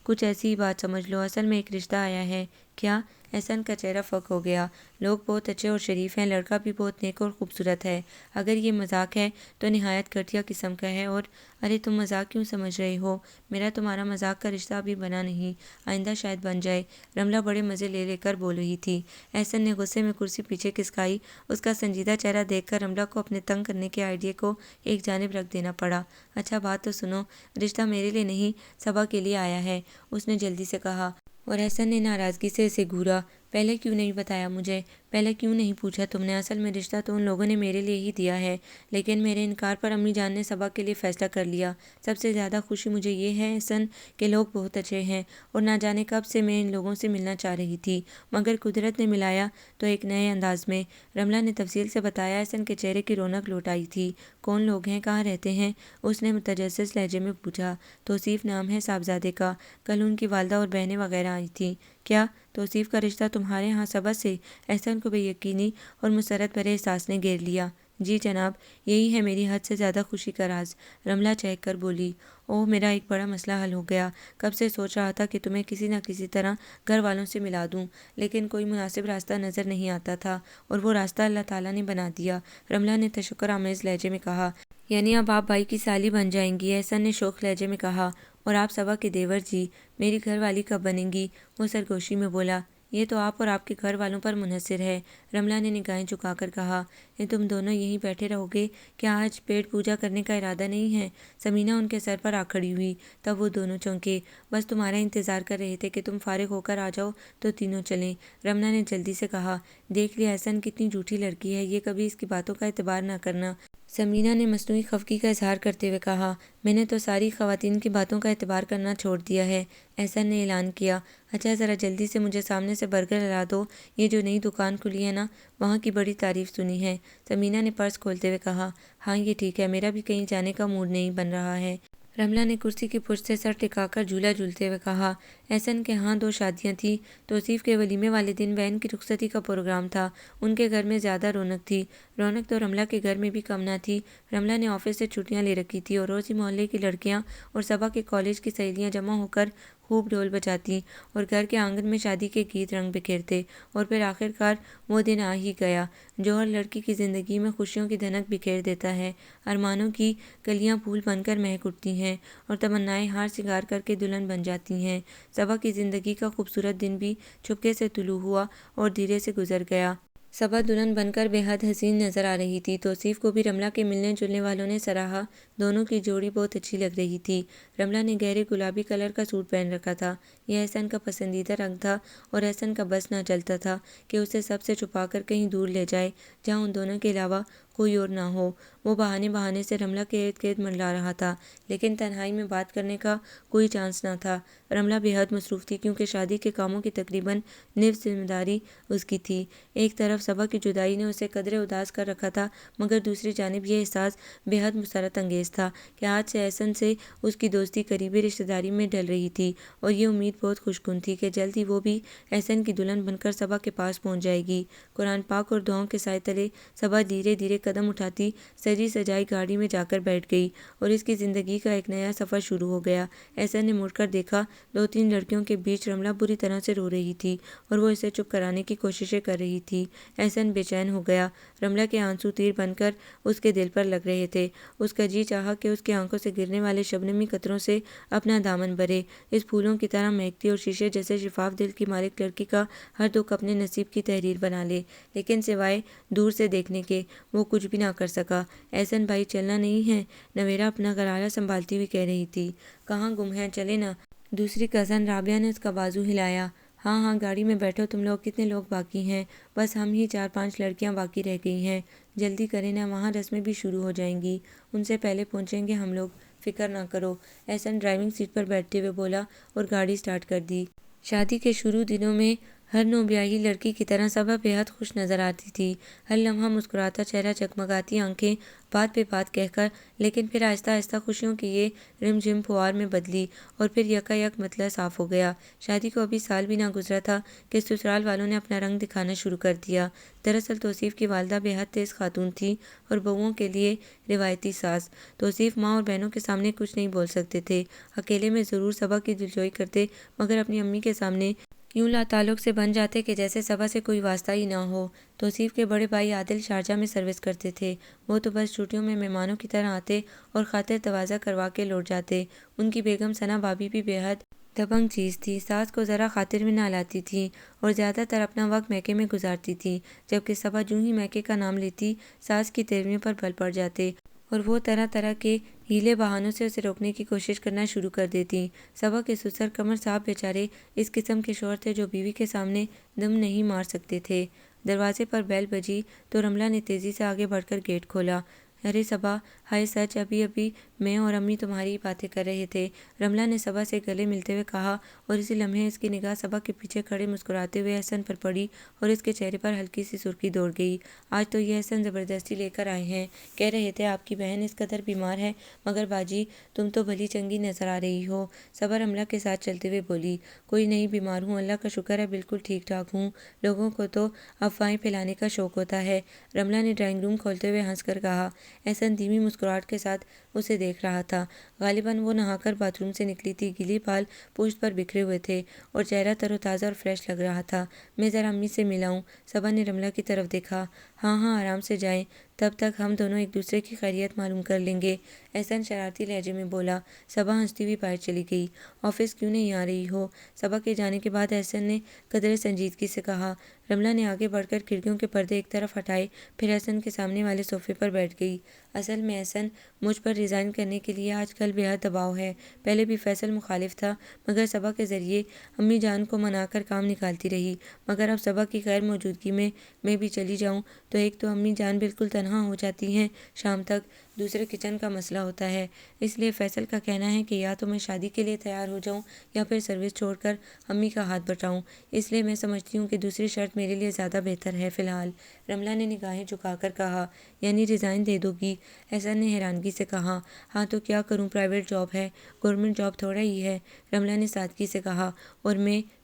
کچھ ایسی ہی بات سمجھ لو، اصل میں ایک رشتہ آیا ہے۔ کیا؟ احسن کا چہرہ فک ہو گیا۔ لوگ بہت اچھے اور شریف ہیں، لڑکا بھی بہت نیک اور خوبصورت ہے۔ اگر یہ مذاق ہے تو نہایت گھٹیا قسم کا ہے اور ارے تم مذاق کیوں سمجھ رہے ہو؟ میرا تمہارا مذاق کا رشتہ ابھی بنا نہیں، آئندہ شاید بن جائے۔ رملہ بڑے مزے لے لے کر بول رہی تھی۔ احسن نے غصے میں کرسی پیچھے کھسکائی۔ اس کا سنجیدہ چہرہ دیکھ کر رملہ کو اپنے تنگ کرنے کے آئیڈیا کو ایک جانب رکھ دینا پڑا۔ اچھا بات تو سنو، رشتہ میرے لیے نہیں، صبا کے لیے آیا ہے، اس نے جلدی سے کہا۔ اور احسن نے ناراضگی سے اسے گھورا۔ پہلے کیوں نہیں بتایا مجھے؟ پہلے کیوں نہیں پوچھا تم نے؟ اصل میں رشتہ تو ان لوگوں نے میرے لیے ہی دیا ہے، لیکن میرے انکار پر امی جان نے صبا کے لیے فیصلہ کر لیا۔ سب سے زیادہ خوشی مجھے یہ ہے احسن کہ لوگ بہت اچھے ہیں، اور نہ جانے کب سے میں ان لوگوں سے ملنا چاہ رہی تھی، مگر قدرت نے ملایا تو ایک نئے انداز میں۔ رملہ نے تفصیل سے بتایا۔ احسن کے چہرے کی رونق لوٹ آئی تھی۔ کون لوگ ہیں؟ کہاں رہتے ہیں؟ اس نے متجسس لہجے میں پوچھا۔ توصیف نام ہے صاحبزادے کا، کل ان کی والدہ اور بہنیں وغیرہ آئی تھیں۔ کیا؟ توصیف کا رشتہ تمہارے ہاں صبا سے؟ احسن کو بے یقینی اور مسرت بھرے احساس نے گھیر لیا۔ جی جناب، یہی ہے میری حد سے زیادہ خوشی کا راز، رملہ چہک کر بولی۔ اوہ، میرا ایک بڑا مسئلہ حل ہو گیا۔ کب سے سوچ رہا تھا کہ تمہیں کسی نہ کسی طرح گھر والوں سے ملا دوں، لیکن کوئی مناسب راستہ نظر نہیں آتا تھا، اور وہ راستہ اللہ تعالیٰ نے بنا دیا، رملہ نے تشکر آمیز لہجے میں کہا۔ یعنی اب آپ بھائی کی سالی بن جائیں گی؟ احسن نے شوخ لہجے میں کہا۔ اور آپ صبا کے دیور جی، میری گھر والی کب بنیں گی؟ وہ سرگوشی میں بولا۔ یہ تو آپ اور آپ کے گھر والوں پر منحصر ہے، رملہ نے نگاہیں جھکا کر کہا۔ یہ تم دونوں یہیں بیٹھے رہو گے؟ کیا آج پیٹ پوجا کرنے کا ارادہ نہیں ہے؟ سمینہ ان کے سر پر آ کھڑی ہوئی۔ تب وہ دونوں چونکے۔ بس تمہارا انتظار کر رہے تھے کہ تم فارغ ہو کر آ جاؤ تو تینوں چلیں، رملہ نے جلدی سے کہا۔ دیکھ لیا احسن کتنی جھوٹی لڑکی ہے، یہ کبھی اس کی باتوں کا اعتبار نہ کرنا، سمینہ نے مصنوعی خفگی کا اظہار کرتے ہوئے کہا۔ میں نے تو ساری خواتین کی باتوں کا اعتبار کرنا چھوڑ دیا ہے، احسن نے اعلان کیا۔ اچھا ذرا جلدی سے مجھے سامنے سے برگر لا دو، یہ جو نئی دکان کھلی ہے نا، وہاں کی بڑی تعریف سنی ہے، سمینہ نے پرس کھولتے ہوئے کہا۔ ہاں یہ ٹھیک ہے، میرا بھی کہیں جانے کا موڈ نہیں بن رہا ہے، رملہ نے کرسی کی پشت سے سر ٹکا کر جھولا جھولتے ہوئے کہا۔ احسن کے ہاں 2 شادیاں تھیں، توصیف کے ولیمے والے دن بہن کی رخصتی کا پروگرام تھا، ان کے گھر میں زیادہ رونق تھی۔ رونق تو رملہ کے گھر میں بھی کم نہ تھی۔ رملہ نے آفس سے چھٹیاں لے رکھی تھی، اور روز ہی محلے کی لڑکیاں اور صبا کے کالج کی سہیلیاں جمع ہو کر خوب ڈھول بجاتی اور گھر کے آنگن میں شادی کے گیت رنگ بکھیرتے، اور پھر آخر کار وہ دن آ ہی گیا جو ہر لڑکی کی زندگی میں خوشیوں کی دھنک بکھیر دیتا ہے، ارمانوں کی کلیاں پھول بن کر مہک اٹھتی ہیں اور تمنائیں ہار سنگار کر کے دلہن بن جاتی ہیں۔ صبا کی زندگی کا خوبصورت دن بھی چپکے سے طلوع ہوا اور دھیرے سے گزر گیا۔ صبا دلہن بن کر بے حد حسین نظر آ رہی تھی۔ توصیف کو بھی رملہ کے ملنے جلنے والوں نے سراہا، دونوں کی جوڑی بہت اچھی لگ رہی تھی۔ رملہ نے گہرے گلابی کلر کا سوٹ پہن رکھا تھا، یہ احسن کا پسندیدہ رنگ تھا، اور احسن کا بس نہ چلتا تھا کہ اسے سب سے چھپا کر کہیں دور لے جائے جہاں ان دونوں کے علاوہ کوئی اور نہ ہو۔ وہ بہانے بہانے سے رملہ کے ارد گرد منڈلا رہا تھا، لیکن تنہائی میں بات کرنے کا کوئی چانس نہ تھا۔ رملہ بے حد مصروف تھی کیونکہ شادی کے کاموں کی تقریباً نصف ذمہ داری اس کی تھی۔ ایک طرف صبا کی جدائی نے اسے قدرے اداس کر رکھا تھا، مگر دوسری جانب یہ احساس بے حد مسرت انگیز تھا کہ آج سے احسن سے اس کی دوستی قریبی رشتہ داری میں ڈھل رہی تھی، اور یہ امید بہت خوشگن تھی کہ جلد ہی وہ بھی احسن کی دلہن بن کر صبا کے پاس پہنچ جائے گی۔ قرآن پاک اور دعاؤں کے سائے تلے صبا دھیرے دھیرے قدم اٹھاتی سجی سجائی گاڑی میں جا کر بیٹھ گئی، اور اس کی زندگی کا ایک نیا سفر شروع ہو گیا۔ احسن نے مڑ کر دیکھا، 2-3 لڑکیوں کے بیچ رملہ بری طرح سے رو رہی تھی، اور وہ اسے چپ کرانے کی کوششیں کر رہی تھی۔ احسن بے چین ہو گیا، رملہ کے آنسو تیر بن کر اس کے دل پر لگ رہے تھے۔ اس کا جی چاہا کہ اس کی آنکھوں سے گرنے والے شبنمی قطروں سے اپنا دامن بھرے، اس پھولوں کی طرح مہکتی اور شیشے جیسے شفاف دل کی مالک لڑکی کا ہر دکھ اپنے نصیب کی تحریر بنا لے، لیکن سوائے دور سے دیکھنے کے وہ کچھ بھی نہ کر سکا۔ احسن بھائی چلنا نہیں ہے؟ نویرہ اپنا غرارہ سنبھالتی ہوئی کہہ رہی تھی۔ کہاں گم ہیں، چلے نا؟ دوسری کزن رابعہ نے اس کا بازو ہلایا۔ ہاں ہاں، گاڑی میں بیٹھو تم لوگ، کتنے لوگ باقی ہیں؟ بس ہم ہی 4-5 لڑکیاں باقی رہ گئی ہیں، جلدی کریں نا، وہاں رسمیں بھی شروع ہو جائیں گی، ان سے پہلے پہنچیں گے ہم لوگ، فکر نہ کرو، احسن ڈرائیونگ سیٹ پر بیٹھتے ہوئے بولا اور گاڑی سٹارٹ کر دی۔ شادی کے شروع دنوں میں ہر نوبیاہی لڑکی کی طرح صبا بے حد خوش نظر آتی تھی، ہر لمحہ مسکراتا چہرہ، جگمگاتی آنکھیں، بات پہ بات کہہ کر، لیکن پھر آہستہ آہستہ خوشیوں کی یہ رم جھم پھوار میں بدلی اور پھر یکا یک مطلع صاف ہو گیا۔ شادی کو ابھی سال بھی نہ گزرا تھا کہ سسرال والوں نے اپنا رنگ دکھانا شروع کر دیا۔ دراصل توصیف کی والدہ بے حد تیز خاتون تھیں اور بہوؤں کے لیے روایتی ساز۔ توصیف ماں اور بہنوں کے سامنے کچھ نہیں بول سکتے تھے، اکیلے میں ضرور صبا کی دلجوئی کرتے، مگر اپنی امی کے سامنے یوں لا تعلق سے بن جاتے کہ جیسے صبا سے کوئی واسطہ ہی نہ ہو۔ توصیف کے بڑے بھائی عادل شارجہ میں سروس کرتے تھے، وہ تو بس چھٹیوں میں مہمانوں کی طرح آتے اور خاطر تواضع کروا کے لوٹ جاتے۔ ان کی بیگم ثنا بھابی بھی بے حد دبنگ چیز تھی، ساس کو ذرا خاطر میں نہ لاتی تھی اور زیادہ تر اپنا وقت میکے میں گزارتی تھی، جبکہ صبا جوں ہی میکے کا نام لیتی ساس کی تیرویوں پر بل پڑ جاتے اور وہ طرح طرح کے ہیلے بہانوں سے اسے روکنے کی کوشش کرنا شروع کر دیتی۔ صبا کے سسر قمر صاحب بیچارے اس قسم کے شوہر تھے جو بیوی کے سامنے دم نہیں مار سکتے تھے۔ دروازے پر بیل بجی تو رملہ نے تیزی سے آگے بڑھ کر گیٹ کھولا۔ ارے صبا، ہائے سچ، ابھی ابھی میں اور امی تمہاری باتیں کر رہے تھے، رملہ نے صبا سے گلے ملتے ہوئے کہا، اور اسی لمحے اس کی نگاہ صبا کے پیچھے کھڑے مسکراتے ہوئے احسن پر پڑی اور اس کے چہرے پر ہلکی سی سرخی دوڑ گئی۔ آج تو یہ احسن زبردستی لے کر آئے ہیں، کہہ رہے تھے آپ کی بہن اس قدر بیمار ہے، مگر باجی تم تو بھلی چنگی نظر آ رہی ہو۔ صبا رملہ کے ساتھ چلتے ہوئے بولی، کوئی نہیں بیمار ہوں، اللہ کا شکر ہے، بالکل ٹھیک ٹھاک ہوں، لوگوں کو تو افواہیں پھیلانے کا شوق ہوتا ہے۔ رملہ نے ڈرائنگ روم کھولتے ہوئے ہنس کر کہا۔ احسن دھیمی مسکراہٹ کے ساتھ اسے دیکھ رہا تھا، غالباً وہ نہا کر باتھ روم سے نکلی تھی، گیلے بال پشت پر بکھرے ہوئے تھے اور چہرہ تر و تازہ اور فریش لگ رہا تھا۔ میں ذرا امی سے مل آؤں؟ صبا نے رملہ کی طرف دیکھا۔ ہاں ہاں، آرام سے جائیں، تب تک ہم دونوں ایک دوسرے کی خیریت معلوم کر لیں گے، احسن شرارتی لہجے میں بولا۔ صبا ہنستی ہوئی باہر چلی گئی۔ آفس کیوں نہیں آ رہی ہو؟ صبا کے جانے کے بعد احسن نے قدرے سنجیدگی سے کہا۔ رملہ نے آگے بڑھ کر کھڑکیوں کے پردے ایک طرف ہٹائے، پھر احسن کے سامنے والے صوفے پر بیٹھ گئی۔ اصل میں احسن، مجھ پر ریزائن کرنے کے لیے آج کل بے حد دباؤ ہے، پہلے بھی فیصل مخالف تھا، مگر صبا کے ذریعے امی جان کو منا کر کام نکالتی رہی، مگر اب صبا کی غیر موجودگی میں بھی چلی جاؤں تو ایک تو امی جان بالکل تنہا ہو جاتی ہیں شام تک، دوسرے کچن کا مسئلہ ہوتا ہے، اس لیے فیصل کا کہنا ہے کہ یا تو میں شادی کے لیے تیار ہو جاؤں یا پھر سروس چھوڑ کر امی کا ہاتھ بٹاؤں، اس لیے میں سمجھتی ہوں کہ دوسری شرط میرے لیے زیادہ بہتر ہے فی الحال۔ رملہ نے نگاہیں جھکا کر کہا۔ یعنی ریزائن دے دو گی؟ احسن نے حیرانگی سے کہا۔ ہاں تو کیا کروں، پرائیویٹ جاب ہے، گورنمنٹ جاب تھوڑا ہی ہے، رملہ نے سادگی سے کہا۔ اور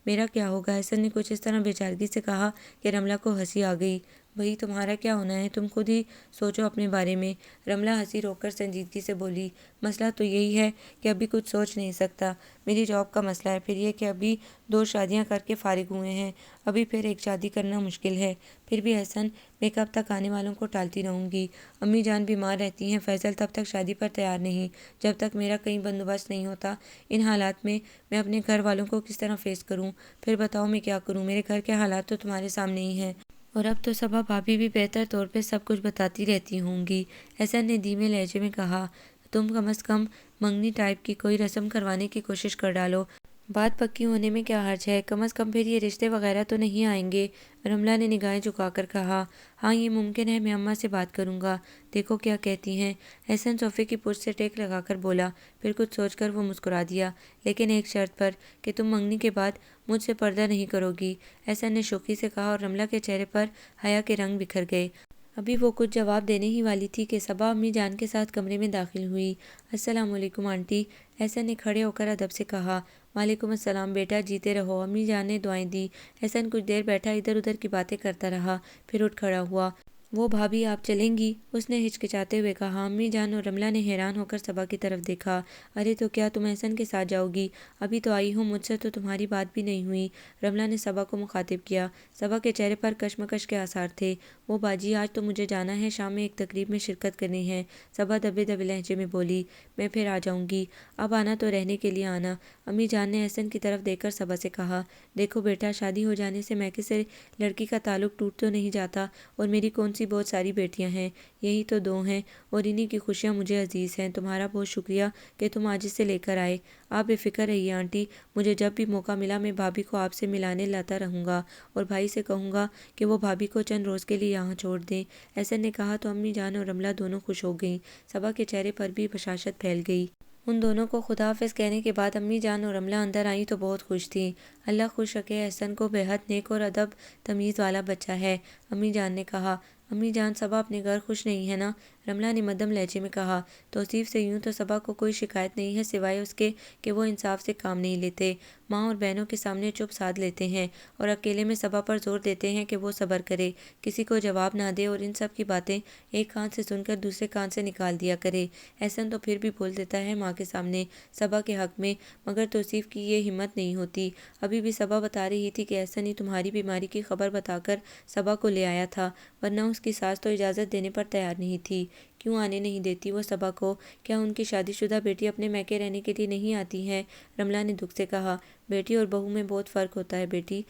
میرا کیا ہوگا؟ احسن نے کچھ اس طرح بے چارگی سے کہا کہ رملہ کو ہنسی آ گئی۔ بھئی تمہارا کیا ہونا ہے، تم خود ہی سوچو اپنے بارے میں، رملہ ہنسی روک کر سنجیدگی سے بولی۔ مسئلہ تو یہی ہے کہ ابھی کچھ سوچ نہیں سکتا، میری جاب کا مسئلہ ہے، پھر یہ کہ ابھی 2 شادیاں کر کے فارغ ہوئے ہیں، ابھی پھر ایک شادی کرنا مشکل ہے، پھر بھی احسن میں کب تک آنے والوں کو ٹالتی رہوں گی، امی جان بیمار رہتی ہیں، فیصل تب تک شادی پر تیار نہیں، جب تک میرا کہیں بندوبست نہیں ہوتا، ان حالات میں میں اپنے گھر والوں کو کس طرح فیس کروں، پھر بتاؤ میں کیا کروں، میرے گھر کے حالات تو تمہارے سامنے ہی ہیں، اور اب تو صبا بھابی بھی بہتر طور پہ سب کچھ بتاتی رہتی ہوں گی، احسن نے دھیمے لہجے میں کہا۔ تم کم از کم منگنی ٹائپ کی کوئی رسم کروانے کی کوشش کر ڈالو، بات پکی ہونے میں کیا حرج ہے، کم از کم پھر یہ رشتے وغیرہ تو نہیں آئیں گے، رملہ نے نگاہیں جھکا کر کہا۔ ہاں یہ ممکن ہے، میں اماں سے بات کروں گا، دیکھو کیا کہتی ہیں، احسن صوفے کی پشت سے ٹیک لگا کر بولا، پھر کچھ سوچ کر وہ مسکرا دیا، لیکن ایک شرط پر، کہ تم منگنی کے بعد مجھ سے پردہ نہیں کرو گی، احسن نے شوخی سے کہا اور رملہ کے چہرے پر حیا کے رنگ بکھر گئے۔ ابھی وہ کچھ جواب دینے ہی والی تھی کہ صبا امی جان کے ساتھ کمرے میں داخل ہوئی۔ السلام علیکم آنٹی، احسن نے کھڑے ہو کر ادب سے کہا۔ وعلیکم السلام بیٹا، جیتے رہو، امی جان نے دعائیں دی۔ احسن کچھ دیر بیٹھا ادھر ادھر کی باتیں کرتا رہا، پھر اٹھ کھڑا ہوا۔ وہ بھابھی آپ چلیں گی؟ اس نے ہچکچاتے ہوئے کہا۔ امی جان اور رملہ نے حیران ہو کر صبا کی طرف دیکھا۔ ارے تو کیا تم احسن کے ساتھ جاؤ گی؟ ابھی تو آئی ہوں، مجھ سے تو تمہاری بات بھی نہیں ہوئی، رملہ نے صبا کو مخاطب کیا۔ صبا کے چہرے پر کشمکش کے آثار تھے۔ وہ باجی آج تو مجھے جانا ہے، شام میں ایک تقریب میں شرکت کرنی ہے، صبا دبے دبے لہجے میں بولی۔ میں پھر آ جاؤں گی، اب آنا تو رہنے کے لیے آنا، امی جان نے احسن کی طرف دیکھ کر صبا سے کہا۔ دیکھو بیٹا، شادی ہو جانے سے میکے سے لڑکی کا تعلق ٹوٹ تو نہیں جاتا، اور میری کون سی دوسری بہت ساری بیٹیاں ہیں، یہی تو دو ہیں اور انہی کی خوشیاں مجھے عزیز ہیں۔ تمہارا بہت شکریہ کہ تم آج اسے لے کر آئے۔ آپ بے فکر رہیے آنٹی، مجھے جب بھی موقع ملا میں بھابھی کو آپ سے ملانے لاتا رہوں گا اور بھائی سے کہوں گا کہ وہ بھابھی کو چند روز کے لیے یہاں چھوڑ دیں۔ احسن نے کہا تو امی جان اور رملہ دونوں خوش ہو گئیں۔ صبا کے چہرے پر بھی بشاشت پھیل گئی۔ ان دونوں کو خدا حافظ کہنے کے بعد امی جان اور رملہ اندر آئیں تو بہت خوش تھیں۔ اللہ خوش رکھے احسن کو، بے حد نیک اور ادب تمیز والا بچہ ہے، امی جان نے کہا۔ امی جان صبا اپنے گھر خوش نہیں ہے نا؟ رملہ نے مدھم لہجے میں کہا۔ توصیف سے یوں تو صبا کو کوئی شکایت نہیں ہے سوائے اس کے کہ وہ انصاف سے کام نہیں لیتے، ماں اور بہنوں کے سامنے چپ سادھ لیتے ہیں اور اکیلے میں صبا پر زور دیتے ہیں کہ وہ صبر کرے، کسی کو جواب نہ دے اور ان سب کی باتیں ایک کان سے سن کر دوسرے کان سے نکال دیا کرے۔ احسن تو پھر بھی بول دیتا ہے ماں کے سامنے صبا کے حق میں، مگر توصیف کی یہ ہمت نہیں ہوتی۔ ابھی بھی صبا بتا رہی تھی کہ احسن ہی تمہاری بیماری کی خبر بتا کر صبا کو لے آیا تھا، ورنہ اس کی ساس تو اجازت دینے پر تیار نہیں تھی۔ کیوں آنے نہیں دیتی وہ صبا کو؟ کیا ان کی شادی شدہ بیٹی اپنے میکے رہنے کے لیے نہیں آتی ہیں؟ رملہ نے دکھ سے کہا۔ بیٹی اور بہو میں بہت فرق ہوتا ہے بیٹی۔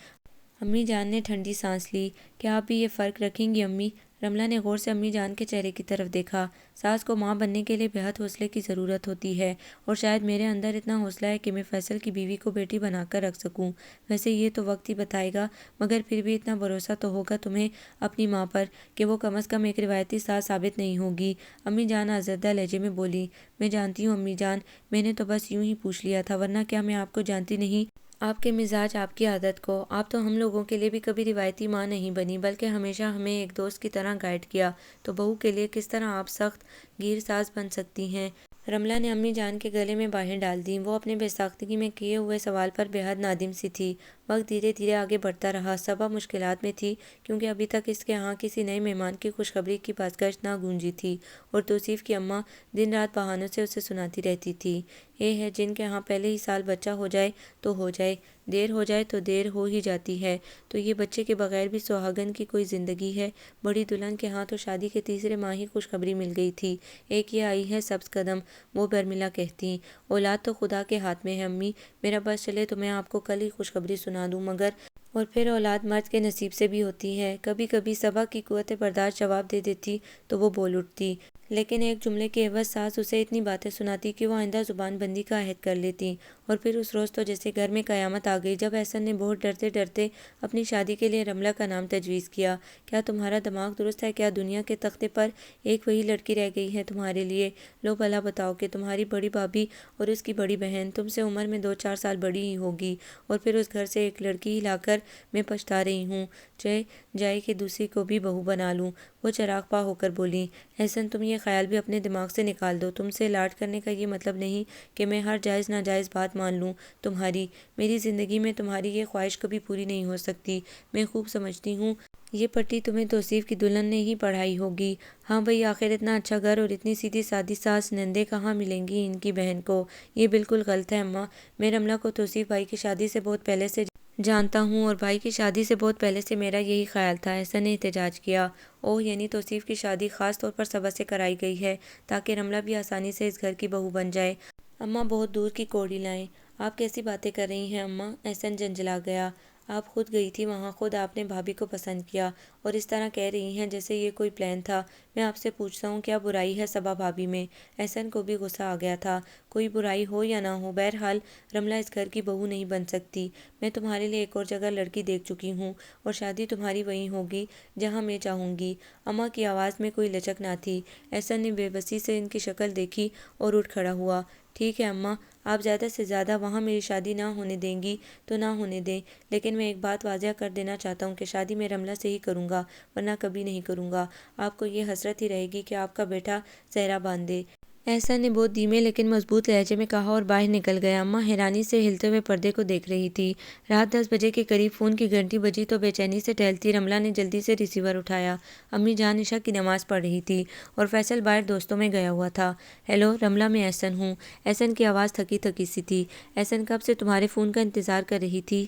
امی جان نے ٹھنڈی سانس لی۔ کیا آپ بھی یہ فرق رکھیں گی امی؟ رملہ نے غور سے امی جان کے چہرے کی طرف دیکھا۔ ساس کو ماں بننے کے لیے بے حد حوصلے کی ضرورت ہوتی ہے اور شاید میرے اندر اتنا حوصلہ ہے کہ میں فیصل کی بیوی کو بیٹی بنا کر رکھ سکوں۔ ویسے یہ تو وقت ہی بتائے گا، مگر پھر بھی اتنا بھروسہ تو ہوگا تمہیں اپنی ماں پر کہ وہ کم از کم ایک روایتی ساس ثابت نہیں ہوگی۔ امی جان آزردہ لہجے میں بولی۔ میں جانتی ہوں امی جان، میں نے تو بس یوں ہی پوچھ لیا تھا، ورنہ کیا میں آپ کو جانتی نہیں؟ آپ کے مزاج، آپ کی عادت کو۔ آپ تو ہم لوگوں کے لیے بھی کبھی روایتی ماں نہیں بنی، بلکہ ہمیشہ ہمیں ایک دوست کی طرح گائیڈ کیا، تو بہو کے لیے کس طرح آپ سخت گیر ساز بن سکتی ہیں؟ رملہ نے امی جان کے گلے میں باہیں ڈال دیں۔ وہ اپنے بے ساختگی میں کیے ہوئے سوال پر بے حد نادم سی تھی۔ وقت دھیرے دھیرے آگے بڑھتا رہا۔ صبا مشکلات میں تھی کیونکہ ابھی تک اس کے ہاں کسی نئے مہمان کی خوشخبری کی پیشکش نہ گونجی تھی اور توصیف کی اماں دن رات بہانوں سے اسے سناتی رہتی تھی۔ یہ ہے جن کے ہاں پہلے ہی سال بچہ ہو جائے تو ہو جائے، دیر ہو جائے تو دیر ہو ہی جاتی ہے، تو یہ بچے کے بغیر بھی سہاگن کی کوئی زندگی ہے؟ بڑی دلہن کے ہاں تو شادی کے تیسرے ماہ ہی خوشخبری مل گئی تھی۔ ایک یہ آئی ہے سبز قدم، وہ برملا کہتیں۔ اولاد تو خدا کے ہاتھ میں ہے امی، میرا بس چلے تو میں آپ کو کل ہی خوشخبری سنا دوں، مگر اور پھر اولاد مرد کے نصیب سے بھی ہوتی ہے۔ کبھی کبھی صبا کی قوت برداشت جواب دے دیتی تو وہ بول اٹھتی، لیکن ایک جملے کے عوض ساس اسے اتنی باتیں سناتی کہ وہ آئندہ زبان بندی کا عہد کر لیتی۔ اور پھر اس روز تو جیسے گھر میں قیامت آ گئی جب احسن نے بہت ڈرتے ڈرتے اپنی شادی کے لیے رملہ کا نام تجویز کیا۔ کیا تمہارا دماغ درست ہے؟ کیا دنیا کے تختے پر ایک وہی لڑکی رہ گئی ہے تمہارے لیے؟ لو بھلا بتاؤ کہ تمہاری بڑی بھابھی اور اس کی بڑی بہن تم سے عمر میں 2-4 سال بڑی ہی ہوگی، اور پھر اس گھر سے ایک لڑکی ہی لا کر میں پچھتا رہی ہوں، چاہے جائے کہ دوسری کو بھی بہو بنا لوں۔ وہ چراغ پا ہو کر بولی۔ احسن تم یہ خیال بھی اپنے دماغ سے نکال دو، تم سے لاڈ کرنے کا یہ مطلب نہیں کہ میں ہر جائز ناجائز بات مان لوں تمہاری۔ میری زندگی میں تمہاری یہ خواہش کبھی پوری نہیں ہو سکتی۔ میں خوب سمجھتی ہوں یہ پٹی تمہیں توصیف کی دلہن نے ہی پڑھائی ہوگی۔ ہاں بھئی، آخر اتنا اچھا گھر اور اتنی سیدھی سادی ساس نندیں کہاں ملیں گی ان کی بہن کو؟ یہ بالکل غلط ہے اماں، میں رملہ کو توصیف بھائی کی شادی سے بہت پہلے سے جانتا ہوں اور بھائی کی شادی سے بہت پہلے سے میرا یہی خیال تھا۔ احسن نے احتجاج کیا۔ اوہ، یعنی توصیف کی شادی خاص طور پر صبا سے کرائی گئی ہے تاکہ رملہ بھی آسانی سے اس گھر کی بہو بن جائے؟ اماں بہت دور کی کوڑی لائیں، آپ کیسی باتیں کر رہی ہیں اماں؟ احسن جھنجھلا گیا۔ آپ خود گئی تھی وہاں، خود آپ نے بھابھی کو پسند کیا اور اس طرح کہہ رہی ہیں جیسے یہ کوئی پلان تھا۔ میں آپ سے پوچھتا ہوں کیا برائی ہے صبا بھابھی میں؟ احسن کو بھی غصہ آ گیا تھا۔ کوئی برائی ہو یا نہ ہو، بہرحال رملہ اس گھر کی بہو نہیں بن سکتی۔ میں تمہارے لیے ایک اور جگہ لڑکی دیکھ چکی ہوں اور شادی تمہاری وہیں ہوگی جہاں میں چاہوں گی۔ اماں کی آواز میں کوئی لچک نہ تھی۔ احسن نے بے بسی سے ان کی شکل دیکھی اور اٹھ کھڑا ہوا۔ ٹھیک ہے اماں، آپ زیادہ سے زیادہ وہاں میری شادی نہ ہونے دیں گی تو نہ ہونے دیں، لیکن میں ایک بات واضح کر دینا چاہتا ہوں کہ شادی میں رملہ سے ہی کروں گا، ورنہ کبھی نہیں کروں گا۔ آپ کو یہ حسرت ہی رہے گی کہ آپ کا بیٹا صحرا باندھے۔ احسن نے بہت دھیمے لیکن مضبوط لہجے میں کہا اور باہر نکل گیا۔ اماں حیرانی سے ہلتے ہوئے پردے کو دیکھ رہی تھی۔ رات 10 بجے کے قریب فون کی گھنٹی بجی تو بے چینی سے ٹہلتی رملہ نے جلدی سے ریسیور اٹھایا۔ امی جان عشاء کی نماز پڑھ رہی تھی اور فیصل باہر دوستوں میں گیا ہوا تھا۔ ہیلو رملہ، میں احسن ہوں۔ احسن کی آواز تھکی تھکی سی تھی۔ احسن کب سے تمہارے فون کا انتظار کر رہی تھی۔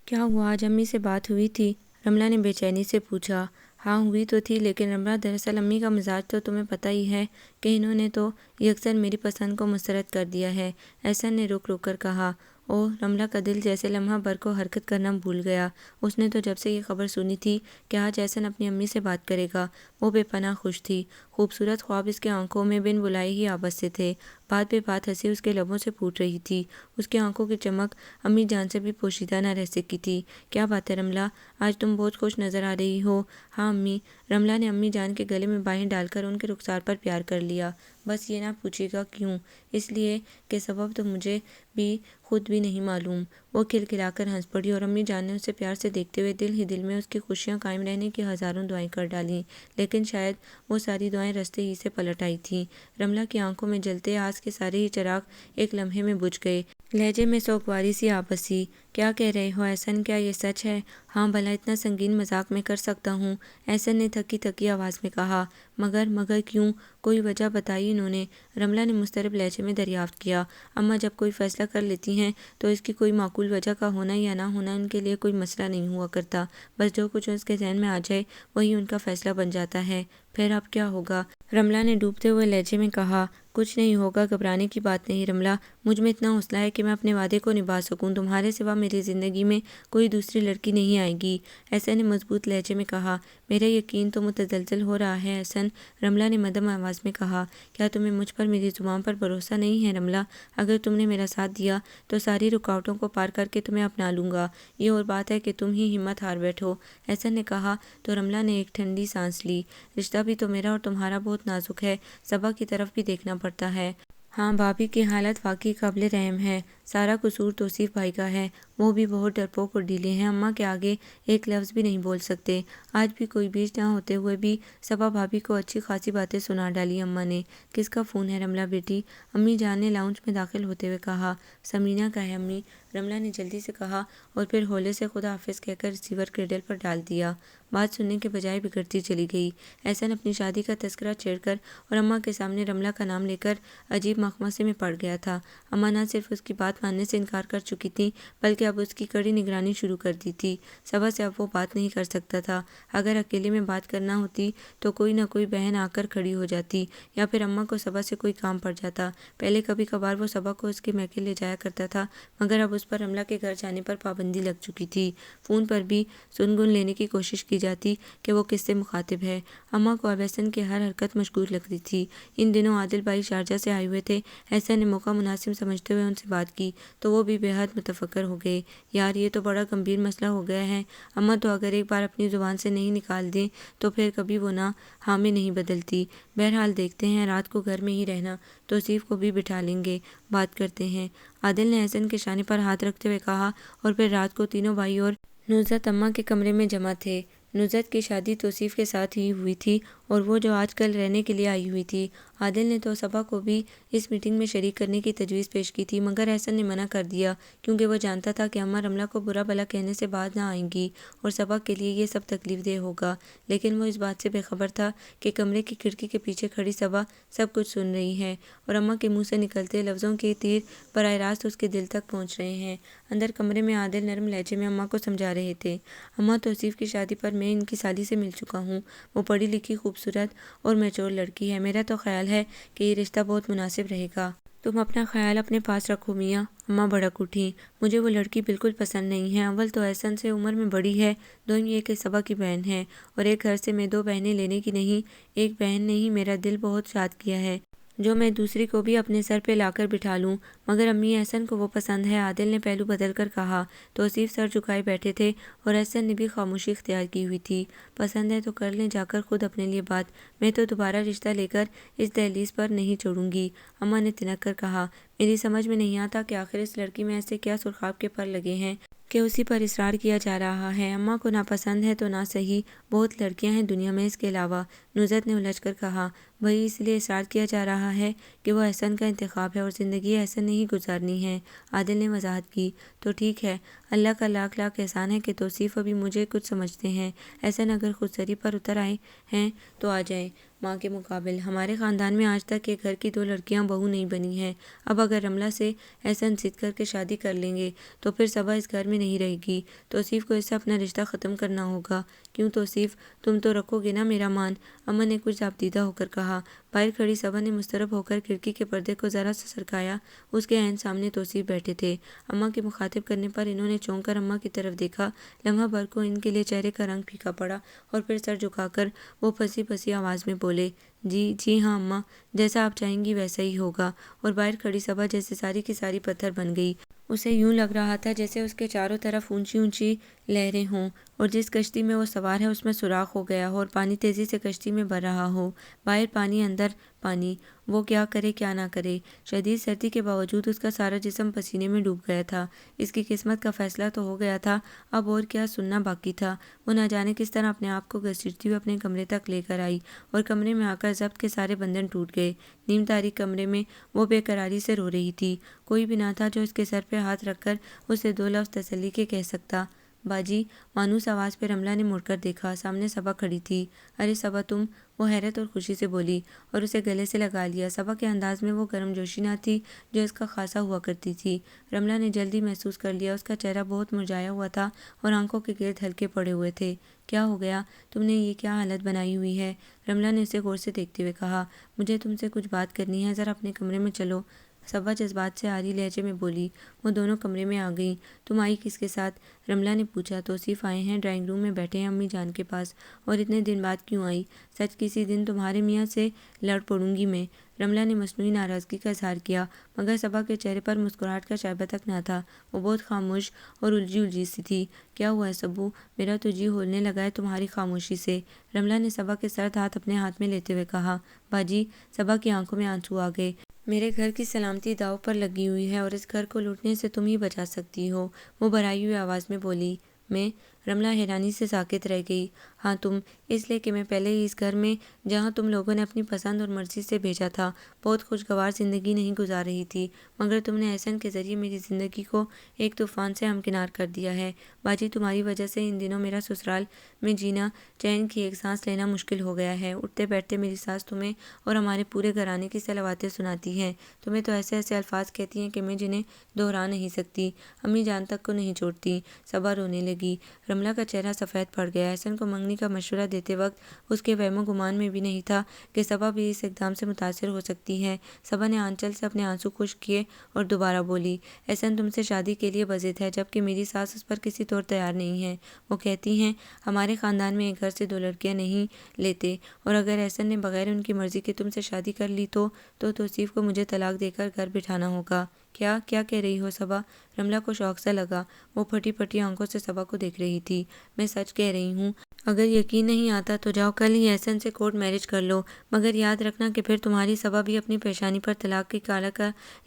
کیا ہوا، آج امی سے بات ہوئی تھی؟ رملہ نے بے چینی سے پوچھا۔ ہاں ہوئی تو تھی، لیکن رملہ دراصل امی کا مزاج تو تمہیں پتہ ہی ہے کہ انہوں نے تو یکسر میری پسند کو مسترد کر دیا ہے۔ احسن نے رک رک کر کہا۔ رملہ کا دل جیسے لمحہ بھر کو حرکت کرنا بھول گیا۔ اس نے تو جب سے یہ خبر سنی تھی کہ آج احسن اپنی امی سے بات کرے گا، وہ بے پناہ خوش تھی۔ خوبصورت خواب اس کے آنکھوں میں بن بلائے ہی آبد سے تھے۔ بات بے بات ہنسی اس کے لبوں سے پھوٹ رہی تھی۔ اس کی آنکھوں کی چمک امی جان سے بھی پوشیدہ نہ رہ سکی تھی۔ کیا بات ہے رملہ، آج تم بہت خوش نظر آ رہی ہو۔ ہاں امی، رملہ نے امی جان کے گلے میں باہیں ڈال کر ان کے رخسار پر پیار کر لیا۔ بس یہ نہ پوچھیے گا کیوں؟ اس لیے کہ سبب تو مجھے بھی خود بھی نہیں معلوم۔ وہ کھلکھلا کر ہنس پڑی اور امی جان نے اسے پیار سے دیکھتے ہوئے دل ہی دل میں اس کی خوشیاں قائم رہنے کی ہزاروں دعائیں کر ڈالیں، لیکن شاید وہ ساری دعائیں رستے ہی سے پلٹ آئی تھیں۔ رملہ کی آنکھوں میں جلتے آس کے سارے ہی چراغ ایک لمحے میں بجھ گئے۔ لہجے میں سوگواری سی آپسی، کیا کہہ رہے ہو احسن، کیا یہ سچ ہے؟ ہاں بھلا اتنا سنگین مذاق میں کر سکتا ہوں، احسن نے تھکی تھکی آواز میں کہا۔ مگر کیوں؟ کوئی وجہ بتائی انہوں نے؟ رملہ نے مضطرب لہجے میں دریافت کیا۔ اماں جب کوئی فیصلہ کر لیتی ہیں تو اس کی کوئی معقول وجہ کا ہونا یا نہ ہونا ان کے لیے کوئی مسئلہ نہیں ہوا کرتا، بس جو کچھ اس کے ذہن میں آ جائے وہی ان کا فیصلہ بن جاتا ہے۔ پھر اب کیا ہوگا؟ رملہ نے ڈوبتے ہوئے لہجے میں کہا۔ کچھ نہیں ہوگا، گھبرانے کی بات نہیں رملہ، مجھ میں اتنا حوصلہ ہے کہ میں اپنے وعدے کو نبھا سکوں، تمہارے سوا میری زندگی میں کوئی دوسری لڑکی نہیں آئے گی، احسن نے مضبوط لہجے میں کہا۔ میرا یقین تو متزلزل ہو رہا ہے احسن، رملہ نے مدھم آواز میں کہا۔ کیا تمہیں مجھ پر، میری زبان پر بھروسہ نہیں ہے رملہ؟ اگر تم نے میرا ساتھ دیا تو ساری رکاوٹوں کو پار کر کے تمہیں اپنا لوں گا، یہ اور بات ہے کہ تم ہی ہمت ہار بیٹھو، احسن نے کہا تو رملہ نے ایک ٹھنڈی سانس لی۔ رشتہ بھی تو میرا اور تمہارا بہت نازک ہے، صبا کی طرف بھی دیکھنا پڑتا ہے۔ ہاں بھابھی کی حالت واقعی قابل رحم ہے، سارا قصور توصیف بھائی کا ہے، وہ بھی بہت ڈرپوک اور ڈھیلے ہیں، اماں کے آگے ایک لفظ بھی نہیں بول سکتے۔ آج بھی کوئی بیچ نہ ہوتے ہوئے بھی صبا بھابھی کو اچھی خاصی باتیں سنا ڈالی اماں نے۔ کس کا فون ہے رملہ بیٹی؟ امی جان نے لاؤنج میں داخل ہوتے ہوئے کہا۔ سمرینہ کا ہے امی، رملہ نے جلدی سے کہا اور پھر ہولے سے خدا حافظ کہہ کر ریسیور کریڈل پر ڈال دیا۔ بات سننے کے بجائے بگڑتی چلی گئی۔ احسن اپنی شادی کا تذکرہ چھیڑ کر اور اماں کے سامنے رملہ کا نام لے کر عجیب مخمصے میں پڑ گیا تھا۔ اماں نہ صرف اس کی بات ماننے سے انکار کر چکی تھیں بلکہ اب اس کی کڑی نگرانی شروع کر دی تھی۔ صبا سے اب وہ بات نہیں کر سکتا تھا، اگر اکیلے میں بات کرنا ہوتی تو کوئی نہ کوئی بہن آ کر کھڑی ہو جاتی یا پھر اماں کو صبا سے کوئی کام پڑ جاتا۔ پہلے کبھی کبھار وہ صبا کو اس کے میکے لے جایا کرتا تھا، مگر اب اس پر رملہ کے گھر جانے پر پابندی لگ چکی تھی۔ فون پر بھی سن گن لینے کی کوشش کی جاتی کہ وہ کس سے مخاطب ہے۔ اماں کو اب احسن کی ہر حرکت مشکور لگتی تھی۔ ان دنوں عادل بھائی شارجہ سے آئے ہوئے تھے، احسن نے موقع مناسب سمجھتے ہوئے ان سے بات کی تو وہ بھی بے حد متفکر ہو گئے۔ یار یہ تو بڑا گمبھیر مسئلہ ہو گیا ہے، اماں تو اگر ایک بار اپنی زبان سے نہیں نکال دیں تو پھر کبھی وہ نہ ہاں میں نہیں بدلتی۔ بہرحال دیکھتے ہیں، رات کو گھر میں ہی رہنا، توصیف کو بھی بٹھا لیں گے، بات کرتے ہیں، عادل نے احسن کے شانے پر ہاتھ رکھتے ہوئے کہا۔ اور پھر رات کو تینوں بھائی اور نصرت اماں کے کمرے میں جمع تھے۔ نصرت کی شادی توصیف کے ساتھ ہی ہوئی تھی اور وہ جو آج کل رہنے کے لیے آئی ہوئی تھی۔ عادل نے تو صبا کو بھی اس میٹنگ میں شریک کرنے کی تجویز پیش کی تھی، مگر احسن نے منع کر دیا کیونکہ وہ جانتا تھا کہ اماں رملہ کو برا بھلا کہنے سے باز نہ آئیں گی اور صبا کے لیے یہ سب تکلیف دہ ہوگا۔ لیکن وہ اس بات سے بے خبر تھا کہ کمرے کی کھڑکی کے پیچھے کھڑی صبا سب کچھ سن رہی ہے اور اماں کے منہ سے نکلتے لفظوں کے تیر براہ راست اس کے دل تک پہنچ رہے ہیں۔ اندر کمرے میں عادل نرم لہجے میں اماں کو سمجھا رہے تھے۔ اماں توصیف کی شادی پر میں ان کی سالی سے مل چکا ہوں، وہ پڑھی لکھی، خوبصورت اور میچور لڑکی ہے، میرا تو خیال ہے کہ یہ رشتہ بہت مناسب رہے گا۔ تم اپنا خیال اپنے پاس رکھو میاں، اماں بھڑک اٹھیں۔ مجھے وہ لڑکی بالکل پسند نہیں ہے، اول تو احسن سے عمر میں بڑی ہے، دوم یہ کہ صبا کی بہن ہے، اور ایک گھر سے میں دو بہنیں لینے کی نہیں، ایک بہن نے ہی میرا دل بہت شاد کیا ہے جو میں دوسری کو بھی اپنے سر پہ لا کر بٹھا لوں، مگر امی احسن کو وہ پسند ہے، عادل نے پہلو بدل کر کہا۔ توصیف سر جھکائے بیٹھے تھے اور احسن نے بھی خاموشی اختیار کی ہوئی تھی۔ پسند ہے تو کر لیں جا کر خود اپنے لیے بات، میں تو دوبارہ رشتہ لے کر اس دہلیز پر نہیں چھوڑوں گی، اماں نے تنک کر کہا۔ میری سمجھ میں نہیں آتا کہ آخر اس لڑکی میں ایسے کیا سرخاب کے پر لگے ہیں کہ اسی پر اصرار کیا جا رہا ہے، اماں کو ناپسند ہے تو نہ صحیح، بہت لڑکیاں ہیں دنیا میں اس کے علاوہ، نصرت نے الجھ کر کہا۔ وہی اس لیے اصرار کیا جا رہا ہے کہ وہ احسن کا انتخاب ہے اور زندگی احسن نے ہی گزارنی ہے، عادل نے وضاحت کی۔ تو ٹھیک ہے، اللہ کا لاکھ لاکھ احسان ہے کہ توصیف ابھی مجھے کچھ سمجھتے ہیں، احسن اگر خود سری پر اتر آئے ہیں تو آ جائیں، ماں کے مقابل ہمارے خاندان میں آج تک ایک گھر کی دو لڑکیاں بہو نہیں بنی ہیں، اب اگر رملہ سے احسن ضد کر کے شادی کر لیں گے تو پھر صبا اس گھر میں نہیں رہے گی، توصیف کو اس سے اپنا رشتہ ختم کرنا ہوگا۔ کیوں توصیف، تم تو رکھو گے نا میرا مان؟ اماں نے کچھ زابطیدہ ہو کر کہا۔ باہر کھڑی صبا نے مضطرب ہو کر کھڑکی کے پردے کو ذرا سا سرکایا۔ اس کے عین سامنے توصیف بیٹھے تھے۔ اماں کے مخاطب کرنے پر انہوں نے چونک کر اماں کی طرف دیکھا۔ لمحہ بھر کو ان کے لیے چہرے کا رنگ پھیکا پڑا اور پھر سر جھکا کر وہ پھنسی پھنسی آواز میں بولے، جی ہاں اماں، جیسا آپ چاہیں گی ویسا ہی ہوگا۔ اور باہر کھڑی صبا جیسے ساری کی ساری پتھر بن گئی۔ اسے یوں لگ رہا تھا جیسے اس کے چاروں طرف اونچی اونچی لہریں ہوں اور جس کشتی میں وہ سوار ہے اس میں سوراخ ہو گیا ہو اور پانی تیزی سے کشتی میں بڑھ رہا ہو۔ باہر پانی، اندر پانی، وہ کیا کرے کیا نہ کرے۔ شدید سردی کے باوجود اس کا سارا جسم پسینے میں ڈوب گیا تھا۔ اس کی قسمت کا فیصلہ تو ہو گیا تھا، اب اور کیا سننا باقی تھا۔ وہ نہ جانے کس طرح اپنے آپ کو گھسیٹتی ہوئی اپنے کمرے تک لے کر آئی اور کمرے میں آ کر ضبط کے سارے بندھن ٹوٹ گئے۔ نیم تاریک کمرے میں وہ بے قراری سے رو رہی تھی۔ کوئی بھی نہ تھا جو اس کے سر پہ ہاتھ رکھ کر اسے دو لفظ تسلی کے کہہ سکتا۔ باجی، مانوس آواز پہ رملہ نے مڑ کر دیکھا۔ سامنے صبا کھڑی تھی۔ ارے صبا تم، وہ حیرت اور خوشی سے بولی اور اسے گلے سے لگا لیا۔ صبا کے انداز میں وہ گرم جوشی نہ تھی جو اس کا خاصا ہوا کرتی تھی۔ رملہ نے جلد ہی محسوس کر لیا، اس کا چہرہ بہت مرجھایا ہوا تھا اور آنکھوں کے گرد ہلکے پڑے ہوئے تھے۔ کیا ہو گیا؟ تم نے یہ کیا حالت بنائی ہوئی ہے؟ رملہ نے اسے غور سے دیکھتے ہوئے کہا۔ مجھے تم سے کچھ بات کرنی ہے، ذرا اپنے کمرے میں چلو، صبا جذبات سے عاری لہجے میں بولی۔ وہ دونوں کمرے میں آ گئیں۔ تم آئی کس کے ساتھ؟ رملہ نے پوچھا۔ توصیف آئے ہیں، ڈرائنگ روم میں بیٹھے ہیں امی جان کے پاس۔ اور اتنے دن بعد کیوں آئی؟ سچ کسی دن تمہارے میاں سے لڑ پڑوں گی میں۔ رملہ نے مصنوعی ناراضگی کا اظہار کیا، مگر صبا کے چہرے پر مسکراہٹ کا شائبہ تک نہ تھا۔ وہ بہت خاموش اور الجھی سی تھی۔ کیا ہوا ہے سبو؟ میرا تو جی ہولنے لگا ہے تمہاری خاموشی سے، رملہ نے صبا کے سرد ہاتھ اپنے ہاتھ میں لیتے ہوئے کہا۔ باجی، صبا کی آنکھوں میں آنسو آ گئے۔ میرے گھر کی سلامتی داؤ پر لگی ہوئی ہے اور اس گھر کو لوٹنے سے تم ہی بچا سکتی ہو، وہ بھرائی ہوئی آواز میں بولی۔ میں؟ رملہ حیرانی سے ساکت رہ گئی۔ ہاں تم، اس لیے کہ میں پہلے ہی اس گھر میں، جہاں تم لوگوں نے اپنی پسند اور مرضی سے بھیجا تھا، بہت خوشگوار زندگی نہیں گزار رہی تھی، مگر تم نے احسن کے ذریعے میری زندگی کو ایک طوفان سے ہمکنار کر دیا ہے۔ باجی، تمہاری وجہ سے ان دنوں میرا سسرال میں جینا، چین کی ایک سانس لینا مشکل ہو گیا ہے۔ اٹھتے بیٹھتے میری ساس تمہیں اور ہمارے پورے گھرانے کی صلواتیں سناتی ہیں، تمہیں تو ایسے ایسے الفاظ کہتی ہیں کہ میں جنہیں دہرا نہیں سکتی، امی جان تک کو نہیں چھوڑتی۔ صبا رونے لگی۔ رملہ کا چہرہ سفید پڑ گیا۔ احسن کو منگنی کا مشورہ دیتے وقت اس کے وہم و گمان میں بھی نہیں تھا کہ صبا بھی اس اقدام سے متاثر ہو سکتی ہے۔ صبا نے آنچل سے اپنے آنسو خشک کیے اور دوبارہ بولی۔ احسن تم سے شادی کے لیے بضد ہے، جبکہ میری ساس اس پر کسی طور تیار نہیں ہے۔ وہ کہتی ہیں ہمارے خاندان میں ایک گھر سے دو لڑکیاں نہیں لیتے، اور اگر احسن نے بغیر ان کی مرضی کے تم سے شادی کر لی تو توصیف کو مجھے طلاق دے کر گھر بٹھانا ہوگا۔ کیا کہہ رہی ہو صبا؟ رملہ کو شوق سا لگا۔ وہ پھٹی پھٹی آنکھوں سے صبا کو دیکھ رہی تھی۔ میں سچ کہہ رہی ہوں، اگر یقین نہیں آتا تو جاؤ کل ہی احسن سے کورٹ میرج کر لو، مگر یاد رکھنا کہ پھر تمہاری صبا بھی اپنی پیشانی پر طلاق کی کالا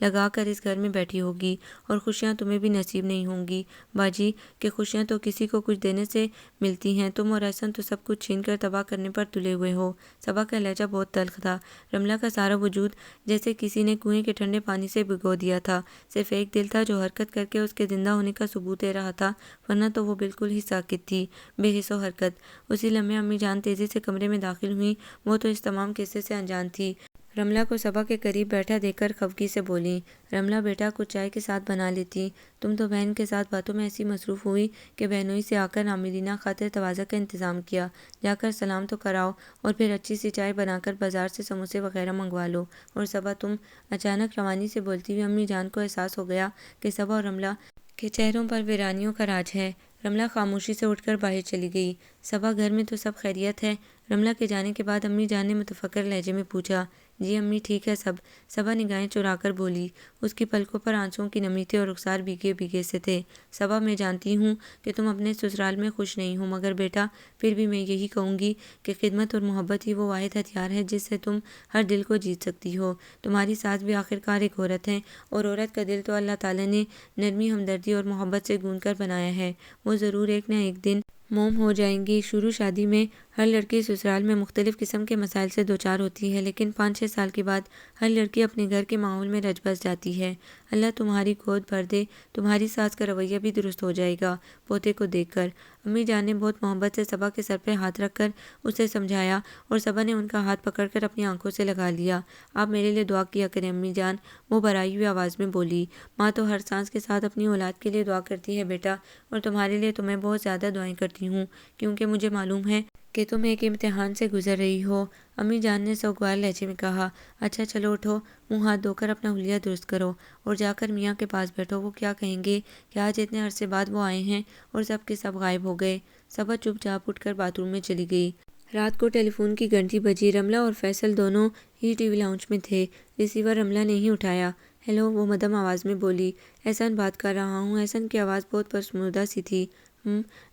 لگا کر اس گھر میں بیٹھی ہوگی اور خوشیاں تمہیں بھی نصیب نہیں ہوں گی۔ باجی، کہ خوشیاں تو کسی کو کچھ دینے سے ملتی ہیں، تم اور احسن تو سب کچھ چھین کر تباہ کرنے پر تلے ہوئے ہو۔ صبا کا لہجہ بہت تلخ تھا۔ رملہ کا سارا وجود جیسے کسی نے کنویں کے ٹھنڈے پانی سے بھگو دیا تھا، صرف ایک دل تھا جو حرکت کر کے اس کے زندہ ہونے کا ثبوت دے رہا تھا، ورنہ تو وہ بالکل ہی ساکت تھی، بے حس و حرکت۔ اسی لمحے امی جان تیزی سے کمرے میں داخل ہوئیں۔ وہ تو اس تمام قصے سے انجان تھی۔ رملہ کو صبا کے قریب بیٹھا دیکھ کر خفگی سے بولیں، رملہ بیٹا، کچھ چائے کے ساتھ بنا لیتی، تم تو بہن کے ساتھ باتوں میں ایسی مصروف ہوئی کہ بہنوئی سے آ کر عاملینہ خاطر تواضع کا انتظام کیا، جا کر سلام تو کراؤ اور پھر اچھی سی چائے بنا کر بازار سے سموسے وغیرہ منگوا لو۔ اور صبا تم؟ اچانک روانی سے بولتی ہوئی امی جان کو احساس ہو گیا کہ صبا اور رملہ کے چہروں پر ویرانیوں کا راج ہے۔ رملہ خاموشی سے اٹھ کر باہر چلی گئی۔ صبا، گھر میں تو سب خیریت ہے؟ رملہ کے جانے کے بعد امی جان نے متفکر لہجے میں پوچھا۔ جی امی، ٹھیک ہے سب، صبا نگاہیں چرا کر بولی۔ اس کی پلکوں پر آنسوؤں کی نمی تھی اور رخسار بھیگے بھیگے سے تھے۔ صبا، میں جانتی ہوں کہ تم اپنے سسرال میں خوش نہیں ہو، مگر بیٹا پھر بھی میں یہی کہوں گی کہ خدمت اور محبت ہی وہ واحد ہتھیار ہے جس سے تم ہر دل کو جیت سکتی ہو۔ تمہاری ساس بھی آخرکار ایک عورت ہے، اور عورت کا دل تو اللہ تعالیٰ نے نرمی، ہمدردی اور محبت سے گون کر بنایا ہے۔ وہ ضرور ایک نہ ایک دن موم ہو جائیں گی۔ شروع شادی میں ہر لڑکی سسرال میں مختلف قسم کے مسائل سے دوچار ہوتی ہے، لیکن 5-6 سال کے بعد ہر لڑکی اپنے گھر کے ماحول میں رچ بس جاتی ہے۔ اللہ تمہاری گود بھر دے، تمہاری ساس کا رویہ بھی درست ہو جائے گا پوتے کو دیکھ کر۔ امی جان نے بہت محبت سے صبا کے سر پہ ہاتھ رکھ کر اسے سمجھایا، اور صبا نے ان کا ہاتھ پکڑ کر اپنی آنکھوں سے لگا لیا۔ آپ میرے لیے دعا کیا کریں امی جان، وہ بھرائی ہوئی آواز میں بولی۔ ماں تو ہر سانس کے ساتھ اپنی اولاد کے لیے دعا کرتی ہے بیٹا، اور تمہارے لیے تو میں بہت زیادہ دعائیں کرتی ہوں، کیونکہ مجھے معلوم ہے کہ تم ایک امتحان سے گزر رہی ہو۔ امی جان نے سوگوار لہجے میں کہا۔ اچھا چلو اٹھو، منہ ہاتھ دھو کر اپنا حلیہ درست کرو اور جا کر میاں کے پاس بیٹھو۔ وہ کیا کہیں گے کہ آج اتنے عرصے بعد وہ آئے ہیں اور سب کے سب غائب ہو گئے۔ صبا چپ چاپ اٹھ کر باتھ روم میں چلی گئی۔ رات کو ٹیلی فون کی گھنٹی بجی۔ رملہ اور فیصل دونوں ہی ٹی وی لاؤنج میں تھے۔ ریسیور رملہ نے ہی اٹھایا۔ ہیلو، وہ مدھم آواز میں بولی۔ احسان بات کر رہا ہوں۔ احسان کی آواز بہت پرسمودہ سی تھی۔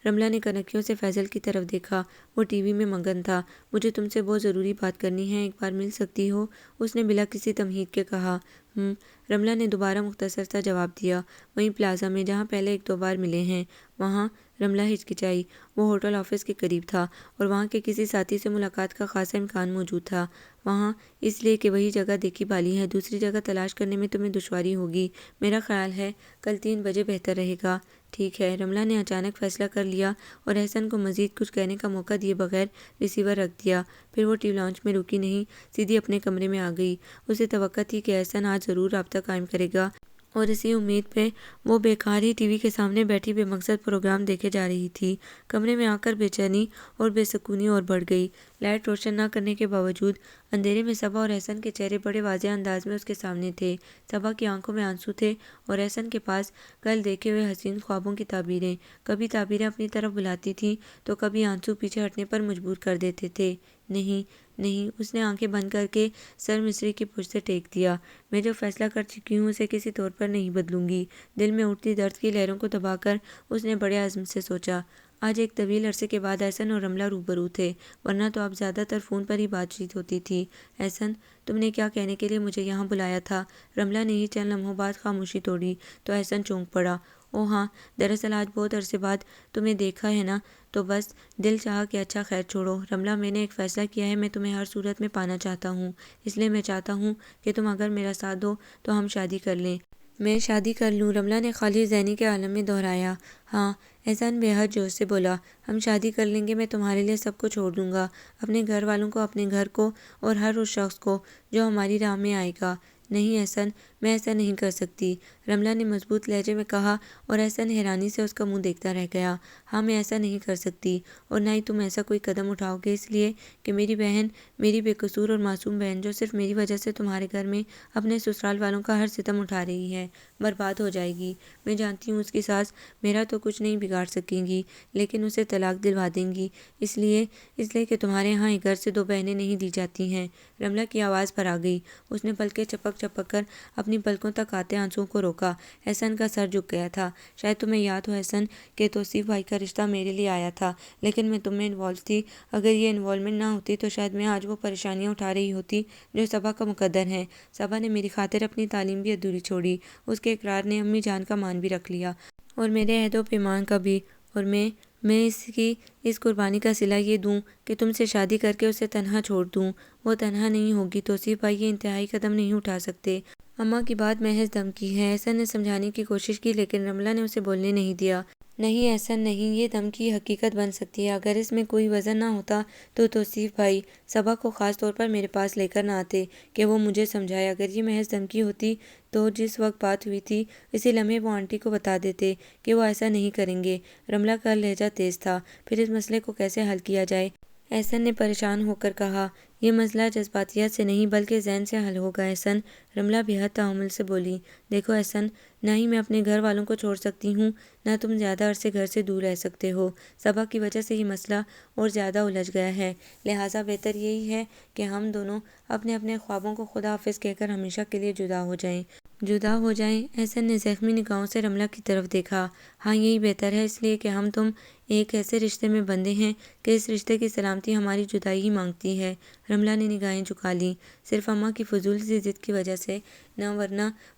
رملہ نے کنکیوں سے فیصل کی طرف دیکھا۔ وہ ٹی وی میں مگن تھا۔ مجھے تم سے بہت ضروری بات کرنی ہے، ایک بار مل سکتی ہو؟ اس نے بلا کسی تمہید کے کہا۔ رملہ نے دوبارہ مختصر سا جواب دیا۔ وہیں پلازا میں جہاں پہلے ایک دو بار ملے ہیں وہاں؟ رملہ ہچکچائی۔ وہ ہوٹل آفس کے قریب تھا اور وہاں کے کسی ساتھی سے ملاقات کا خاصا امکان موجود تھا۔ وہاں اس لیے کہ وہی جگہ دیکھی بھالی ہے، دوسری جگہ تلاش کرنے میں تمہیں دشواری ہوگی۔ میرا خیال ہے کل 3 بجے بہتر رہے گا۔ ٹھیک ہے، رملہ نے اچانک فیصلہ کر لیا اور احسن کو مزید کچھ کہنے کا موقع دیے بغیر ریسیور رکھ دیا۔ پھر وہ ٹی وی لاؤنج میں رکی نہیں، سیدھی اپنے کمرے میں آ گئی۔ اسے توقع تھی کہ احسن آج ضرور رابطہ قائم کرے گا اور اسی امید پہ وہ بیکار ہی ٹی وی کے سامنے بیٹھی بے مقصد پروگرام دیکھے جا رہی تھی۔ کمرے میں آ کر بے چینی اور بے سکونی اور بڑھ گئی۔ لائٹ روشن نہ کرنے کے باوجود اندھیرے میں صبا اور احسن کے چہرے بڑے واضح انداز میں اس کے سامنے تھے۔ صبا کی آنکھوں میں آنسو تھے اور احسن کے پاس کل دیکھے ہوئے حسین خوابوں کی تعبیریں۔ کبھی تعبیریں اپنی طرف بلاتی تھیں تو کبھی آنسو پیچھے ہٹنے پر مجبور کر دیتے تھے۔ نہیں نہیں، اس نے آنکھیں بند کر کے سر مصری کی پشت سے ٹیک دیا۔ میں جو فیصلہ کر چکی ہوں اسے کسی طور پر نہیں بدلوں گی۔ دل میں اٹھتی درد کی لہروں کو دبا کر اس نے بڑے عزم سے سوچا۔ آج ایک طویل عرصے کے بعد احسن اور رملہ روبرو تھے، ورنہ تو اب زیادہ تر فون پر ہی بات چیت ہوتی تھی۔ احسن، تم نے کیا کہنے کے لیے مجھے یہاں بلایا تھا؟ رملہ نے ہی چند لمحوں بعد خاموشی توڑی تو احسن چونک پڑا۔ او ہاں، دراصل آج بہت عرصے بعد تمہیں دیکھا ہے نا، تو بس دل چاہا کہ اچھا خیر چھوڑو رملہ، میں نے ایک فیصلہ کیا ہے، میں تمہیں ہر صورت میں پانا چاہتا ہوں، اس لیے میں چاہتا ہوں کہ تم اگر میرا ساتھ دو تو ہم شادی کر لیں۔ میں شادی کر لوں؟ رملہ نے خالی ذہنی کے عالم میں دہرایا۔ ہاں، احسان بے حد جوش سے بولا۔ ہم شادی کر لیں گے، میں تمہارے لیے سب کو چھوڑ دوں گا، اپنے گھر والوں کو، اپنے گھر کو اور ہر اس شخص کو جو ہماری راہ میں آئے گا۔ نہیں احسن، میں ایسا نہیں کر سکتی، رملہ نے مضبوط لہجے میں کہا اور احسن حیرانی سے اس کا منہ دیکھتا رہ گیا۔ ہاں، میں ایسا نہیں کر سکتی اور نہ ہی تم ایسا کوئی قدم اٹھاؤ گے، اس لیے کہ میری بہن، میری بے قصور اور معصوم بہن جو صرف میری وجہ سے تمہارے گھر میں اپنے سسرال والوں کا ہر ستم اٹھا رہی ہے، برباد ہو جائے گی۔ میں جانتی ہوں اس کی ساس میرا تو کچھ نہیں بگاڑ سکیں گی، لیکن اسے طلاق دلوا دیں گی، اس لیے کہ تمہارے ہاں ایک گھر سے 2 بہنیں نہیں دی جاتی ہیں۔ رملہ کی آواز پر آ گئی۔ اس نے پلکیں چپک چپک کر اپنی پلکوں تک آتے آنسوؤں کو روکا۔ احسن کا سر جھک گیا تھا۔ شاید تمہیں یاد ہو احسن کہ توصیف بھائی کا رشتہ میرے لیے آیا تھا، لیکن میں تم میں انوالو تھی۔ اگر یہ انوالومنٹ نہ ہوتی تو شاید میں آج وہ پریشانیاں اٹھا رہی ہوتی جو صبا کا مقدر ہیں۔ صبا نے میری خاطر اپنی تعلیم بھی ادھوری چھوڑی، اس کے اقرار نے امی جان کا مان بھی رکھ لیا اور میرے عہد و پیمان کا بھی، اور میں اس قربانی کا صلہ یہ دوں کہ تم سے شادی کر کے اسے تنہا چھوڑ دوں۔ وہ تنہا نہیں ہوگی توصیف بھائی، یہ انتہائی قدم نہیں اٹھا سکتے۔ اماں کی بات محض دھمکی ہے، احسن نے سمجھانے کی کوشش کی لیکن رملہ نے اسے بولنے نہیں دیا۔ نہیں احسن نہیں، یہ دھمکی حقیقت بن سکتی ہے، اگر اس میں کوئی وزن نہ ہوتا تو توصیف بھائی صبا کو خاص طور پر میرے پاس لے کر نہ آتے کہ وہ مجھے سمجھائے۔ اگر یہ محض دھمکی ہوتی تو جس وقت بات ہوئی تھی اسی لمحے وہ آنٹی کو بتا دیتے کہ وہ ایسا نہیں کریں گے۔ رملہ کا لہجہ تیز تھا۔ پھر اس مسئلے کو کیسے حل کیا جائے؟ احسن نے پریشان ہو کر کہا۔ یہ مسئلہ جذباتیت سے نہیں بلکہ ذہن سے حل ہوگا احسن، رملہ بے حد تحمل سے بولی۔ دیکھو احسن، نہ ہی میں اپنے گھر والوں کو چھوڑ سکتی ہوں، نہ تم زیادہ عرصے گھر سے دور رہ سکتے ہو۔ صبا کی وجہ سے یہ مسئلہ اور زیادہ الجھ گیا ہے، لہٰذا بہتر یہی ہے کہ ہم دونوں اپنے اپنے خوابوں کو خدا حافظ کہہ کر ہمیشہ کے لیے جدا ہو جائیں۔ جدا ہو جائیں؟ احسن نے زخمی نگاہوں سے رملہ کی طرف دیکھا۔ ہاں، یہی بہتر ہے، اس لیے کہ ہم تم ایک ایسے رشتے میں بندھے ہیں کہ اس رشتے کی سلامتی ہماری جدائی ہی مانگتی ہے۔ رملہ نے نگاہیں جھکا لیں۔ صرف اماں کی فضول سی ضد کی وجہ سے نہ،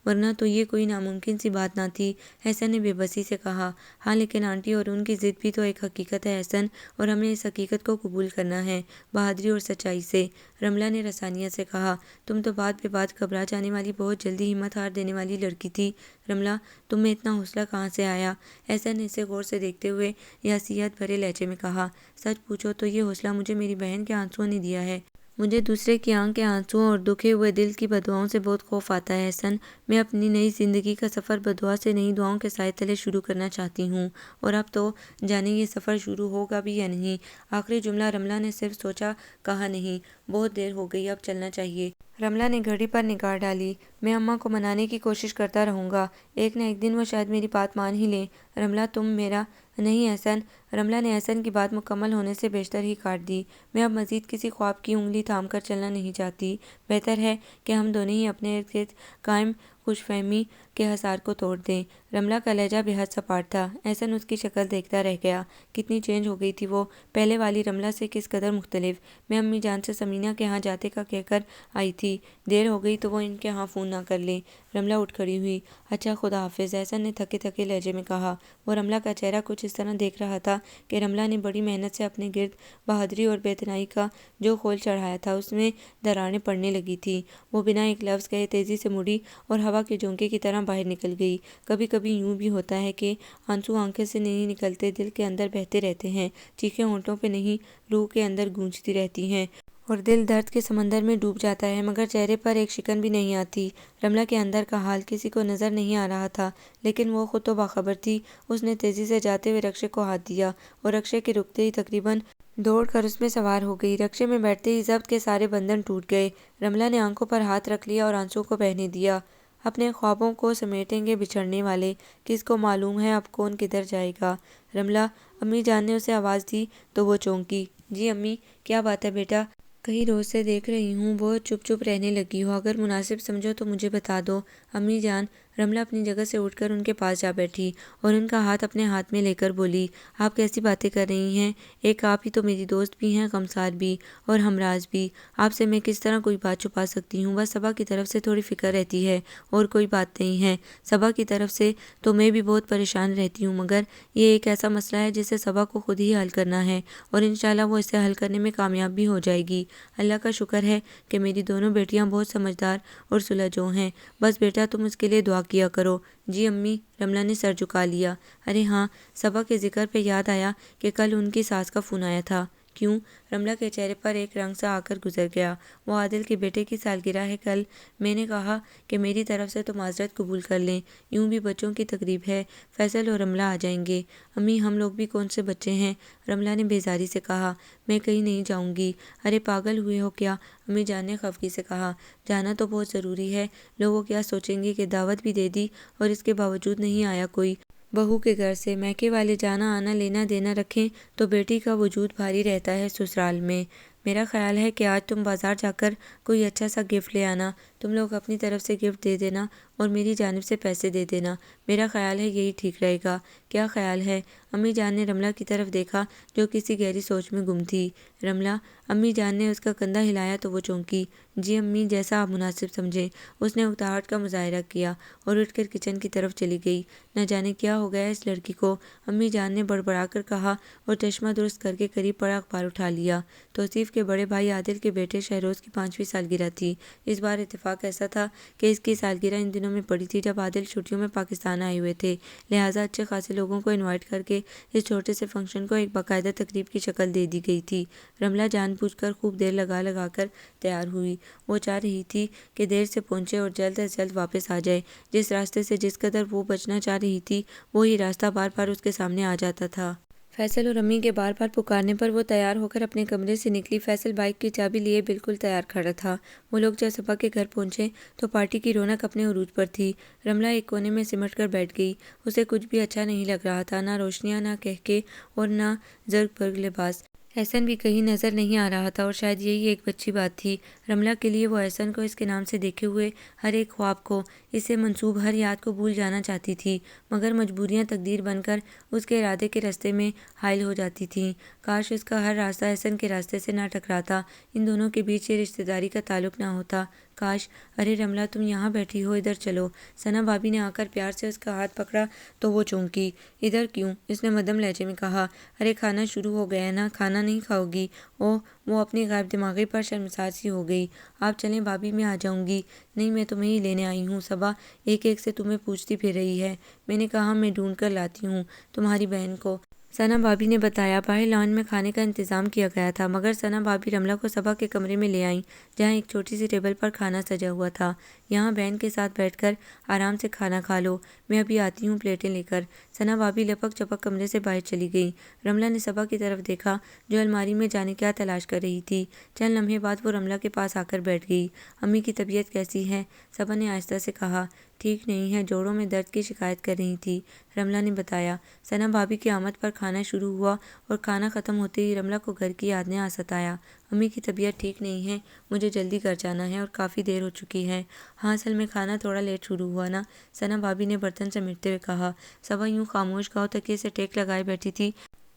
ورنہ تو یہ کوئی ناممکن سی بات نہ تھی، احسن نے بے بسی سے کہا۔ ہاں لیکن آنٹی اور ان کی ضد بھی تو ایک حقیقت ہے احسن، اور ہمیں اس حقیقت کو قبول کرنا ہے بہادری اور سچائی سے، رملہ نے رسانیت سے کہا۔ تم تو بات بے بات گھبرا جانے والی، بہت جلدی ہمت ہار دینے والی لڑکی تھی رملہ، تم میں اتنا حوصلہ کہاں سے آیا؟ احسن نے اسے غور سے دیکھتے ہوئے یاسیت بھرے لہجے میں کہا۔ سچ پوچھو تو یہ حوصلہ مجھے میری بہن کے آنسوؤں نے دیا ہے۔ مجھے دوسرے کی آنکھ کے آنسوؤں اور دکھے ہوئے دل کی بددعاؤں سے بہت خوف آتا ہے احسن۔ میں اپنی نئی زندگی کا سفر بددعا سے نہیں دعاؤں کے سائے تلے شروع کرنا چاہتی ہوں، اور اب تو جانے یہ سفر شروع ہوگا بھی یا نہیں۔ آخری جملہ رملہ نے صرف سوچا، کہا نہیں۔ بہت دیر ہو گئی، اب چلنا چاہیے۔ رملہ نے گھڑی پر نگاہ ڈالی۔ میں اماں کو منانے کی کوشش کرتا رہوں گا، ایک نہ ایک دن وہ شاید میری بات مان ہی لیں۔ رملہ تم میرا نہیں احسن۔ رملہ نے احسن کی بات مکمل ہونے سے بیشتر ہی کاٹ دی۔ میں اب مزید کسی خواب کی انگلی تھام کر چلنا نہیں چاہتی۔ بہتر ہے کہ ہم دونوں ہی اپنے ارد گرد قائم خوش فہمی کے حصار کو توڑ دیں۔ رملہ کا لہجہ بے حد سپاٹ تھا۔ احسن اس کی شکل دیکھتا رہ گیا۔ کتنی چینج ہو گئی تھی وہ، پہلے والی رملہ سے کس قدر مختلف۔ میں امی جان سے سمینہ کے ہاں جاتے کا کہہ کر آئی تھی، دیر ہو گئی تو وہ ان کے ہاں فون نہ کر لیں۔ رملہ اٹھ کھڑی ہوئی۔ اچھا، خدا حافظ، احسن نے تھکے تھکے لہجے میں کہا۔ وہ رملہ کا چہرہ کچھ اس طرح دیکھ رہا تھا کہ رملہ نے بڑی محنت سے اپنے گرد بہادری اور بے اتنائی کا جو خول چڑھایا تھا اس میں دراڑیں پڑنے لگی تھیں۔ وہ بنا ایک لفظ کہے تیزی سے مڑی اور ہوا کے جھونکے کی طرح باہر نکل گئی۔ کبھی کبھی یوں بھی ہوتا ہے کہ آنسو آنکھوں سے نہیں نکلتے، دل کے اندر بہتے رہتے ہیں، چیخیں ہونٹوں پہ نہیں روح کے اندر گونجتی رہتی ہیں، اور دل درد کے سمندر میں ڈوب جاتا ہے، مگر چہرے پر ایک شکن بھی نہیں آتی۔ رملہ کے اندر کا حال کسی کو نظر نہیں آ رہا تھا، لیکن وہ خود تو باخبر تھی۔ اس نے تیزی سے جاتے ہوئے رکشے کو ہاتھ دیا اور رکشے کے رکتے ہی تقریباً دوڑ کر اس میں سوار ہو گئی۔ رکشے میں بیٹھتے ہی ضبط کے سارے بندھن ٹوٹ گئے۔ رملہ نے آنکھوں پر ہاتھ رکھ لیا اور آنسوؤں کو بہنے دیا۔ اپنے خوابوں کو سمیٹیں گے بچھڑنے والے، کس کو معلوم ہے اب کون کدھر جائے گا۔ رملہ، امی جان نے اسے آواز دی تو وہ چونکی۔ جی امی، کیا بات ہے بیٹا؟ کئی روز سے دیکھ رہی ہوں وہ چپ چپ رہنے لگی ہو، اگر مناسب سمجھو تو مجھے بتا دو۔ امی جان، رملہ اپنی جگہ سے اٹھ کر ان کے پاس جا بیٹھی اور ان کا ہاتھ اپنے ہاتھ میں لے کر بولی، آپ کیسی باتیں کر رہی ہیں؟ ایک آپ ہی تو میری دوست بھی ہیں، غمسار بھی اور ہمراز بھی۔ آپ سے میں کس طرح کوئی بات چھپا سکتی ہوں؟ بس صبا کی طرف سے تھوڑی فکر رہتی ہے اور کوئی بات نہیں ہے۔ صبا کی طرف سے تو میں بھی بہت پریشان رہتی ہوں، مگر یہ ایک ایسا مسئلہ ہے جسے صبا کو خود ہی حل کرنا ہے، اور انشاءاللہ وہ اسے حل کرنے میں کامیاب بھی ہو جائے گی۔ اللہ کا شکر ہے کہ میری دونوں بیٹیاں بہت سمجھدار اور سلجھو ہیں، بس بیٹا تم اس کے لیے دعا کیا کرو۔ جی امی، رملہ نے سر جھکا لیا۔ ارے ہاں، صبا کے ذکر پہ یاد آیا کہ کل ان کی ساس کا فون آیا تھا۔ کیوں؟ رملہ کے چہرے پر ایک رنگ سا آ کر گزر گیا۔ وہ عادل کے بیٹے کی سالگرہ ہے کل، میں نے کہا کہ میری طرف سے تو معذرت قبول کر لیں، یوں بھی بچوں کی تقریب ہے، فیصل اور رملہ آ جائیں گے۔ امی، ہم لوگ بھی کون سے بچے ہیں؟ رملہ نے بیزاری سے کہا۔ میں کہیں نہیں جاؤں گی۔ ارے پاگل ہوئے ہو کیا؟ امی جان نے خفگی سے کہا۔ جانا تو بہت ضروری ہے، لوگوں کیا سوچیں گے کہ دعوت بھی دے دی اور اس کے باوجود نہیں آیا کوئی۔ بہو کے گھر سے میکے والے جانا آنا لینا دینا رکھیں تو بیٹی کا وجود بھاری رہتا ہے سسرال میں۔ میرا خیال ہے کہ آج تم بازار جا کر کوئی اچھا سا گفٹ لے آنا، تم لوگ اپنی طرف سے گفٹ دے دینا اور میری جانب سے پیسے دے دینا، میرا خیال ہے یہی ٹھیک رہے گا۔ کیا خیال ہے؟ امی جان نے رملہ کی طرف دیکھا جو کسی گہری سوچ میں گم تھی۔ رملہ، امی جان نے اس کا کندھا ہلایا تو وہ چونکی۔ جی امی، جیسا آپ مناسب سمجھیں۔ اس نے اتاہٹ کا مظاہرہ کیا اور اٹھ کر کچن کی طرف چلی گئی۔ نہ جانے کیا ہو گیا اس لڑکی کو، امی جان نے بڑبڑا کر کہا اور چشمہ درست کر کے قریب پڑا اخبار اٹھا لیا۔ توصیف کے بڑے بھائی عادل کے بیٹے شہروز کی 5ویں سالگرہ تھی۔ اس بار اتفاق ایسا تھا کہ اس کی سالگرہ ان دنوں میں پڑی تھی جب عادل چھٹیوں میں پاکستان آئے ہوئے تھے، لہٰذا اچھے خاصے لوگوں کو انوائٹ کر کے اس چھوٹے سے فنکشن کو ایک باقاعدہ تقریب کی شکل دے دی گئی تھی۔ رملہ جان بوجھ کر خوب دیر لگا لگا کر تیار ہوئی۔ وہ چاہ رہی تھی کہ دیر سے پہنچے اور جلد از جلد واپس آ جائے۔ جس راستے سے جس قدر وہ بچنا چاہ رہی تھی وہی راستہ بار بار اس کے سامنے آ جاتا تھا۔ فیصل اور امی کے بار بار پکارنے پر وہ تیار ہو کر اپنے کمرے سے نکلی۔ فیصل بائیک کی چابی لیے بالکل تیار کھڑا تھا۔ وہ لوگ جب صبا کے گھر پہنچے تو پارٹی کی رونق اپنے عروج پر تھی۔ رملہ ایک کونے میں سمٹ کر بیٹھ گئی۔ اسے کچھ بھی اچھا نہیں لگ رہا تھا، نہ روشنیاں، نہ کہکے اور نہ زرق برق لباس۔ احسن بھی کہیں نظر نہیں آ رہا تھا اور شاید یہی ایک بچی بات تھی۔ رملہ کے لیے وہ احسن کو اس کے نام سے دیکھے ہوئے ہر ایک خواب کو، اس سے منسوب ہر یاد کو بھول جانا چاہتی تھی، مگر مجبوریاں تقدیر بن کر اس کے ارادے کے راستے میں حائل ہو جاتی تھیں۔ کاش اس کا ہر راستہ احسن کے راستے سے نہ ٹکراتا، ان دونوں کے بیچ یہ رشتہ داری کا تعلق نہ ہوتا۔ کاش۔ ارے رملہ، تم یہاں بیٹھی ہو، ادھر چلو۔ ثنا بھابی نے آ کر پیار سے اس کا ہاتھ پکڑا تو وہ چونکی۔ ادھر کیوں؟ اس نے مدھم لہجے میں کہا۔ ارے کھانا شروع ہو گیا ہے نا، کھانا نہیں کھاؤ گی؟ اوہ، وہ اپنی غائب دماغی پر شرمسار سی ہو گئی۔ آپ چلیں بھابی، میں آ جاؤں گی۔ نہیں، میں تمہیں ہی لینے آئی ہوں۔ صبا ایک ایک سے تمہیں پوچھتی پھر رہی ہے، میں نے کہا میں ڈھونڈ کر لاتی ہوں تمہاری بہن کو۔ ثنا بھابی نے بتایا۔ باہر لان میں کھانے کا انتظام کیا گیا تھا، مگر ثنا بھابی رملہ کو صبا کے کمرے میں لے آئیں جہاں ایک چھوٹی سی ٹیبل پر کھانا سجا ہوا تھا۔ یہاں بہن کے ساتھ بیٹھ کر آرام سے کھانا کھا لو، میں ابھی آتی ہوں پلیٹیں لے کر۔ ثنا بھابی لپک چپک کمرے سے باہر چلی گئی۔ رملہ نے صبا کی طرف دیکھا جو الماری میں جانے کیا تلاش کر رہی تھی۔ چند لمحے بعد وہ رملہ کے پاس آ کر بیٹھ گئی۔ امی کی طبیعت کیسی ہے؟ صبا نے آہستہ سے کہا۔ ٹھیک نہیں ہے، جوڑوں میں درد کی شکایت کر رہی تھی، رملہ نے بتایا۔ ثنا بھابی کی آمد پر کھانا شروع ہوا اور کھانا ختم ہوتے ہی رملہ کو گھر کی یاد نے آ ستایا۔ امی کی طبیعت ٹھیک نہیں ہے، مجھے جلدی گھر جانا ہے اور کافی دیر ہو چکی ہے۔ ہاں اصل میں کھانا تھوڑا لیٹ شروع ہوا نا، ثنا بھابی نے برتن سمیٹتے ہوئے کہا۔ صبا یوں خاموش گاؤں تکیے سے ٹیک لگائے بیٹھی تھی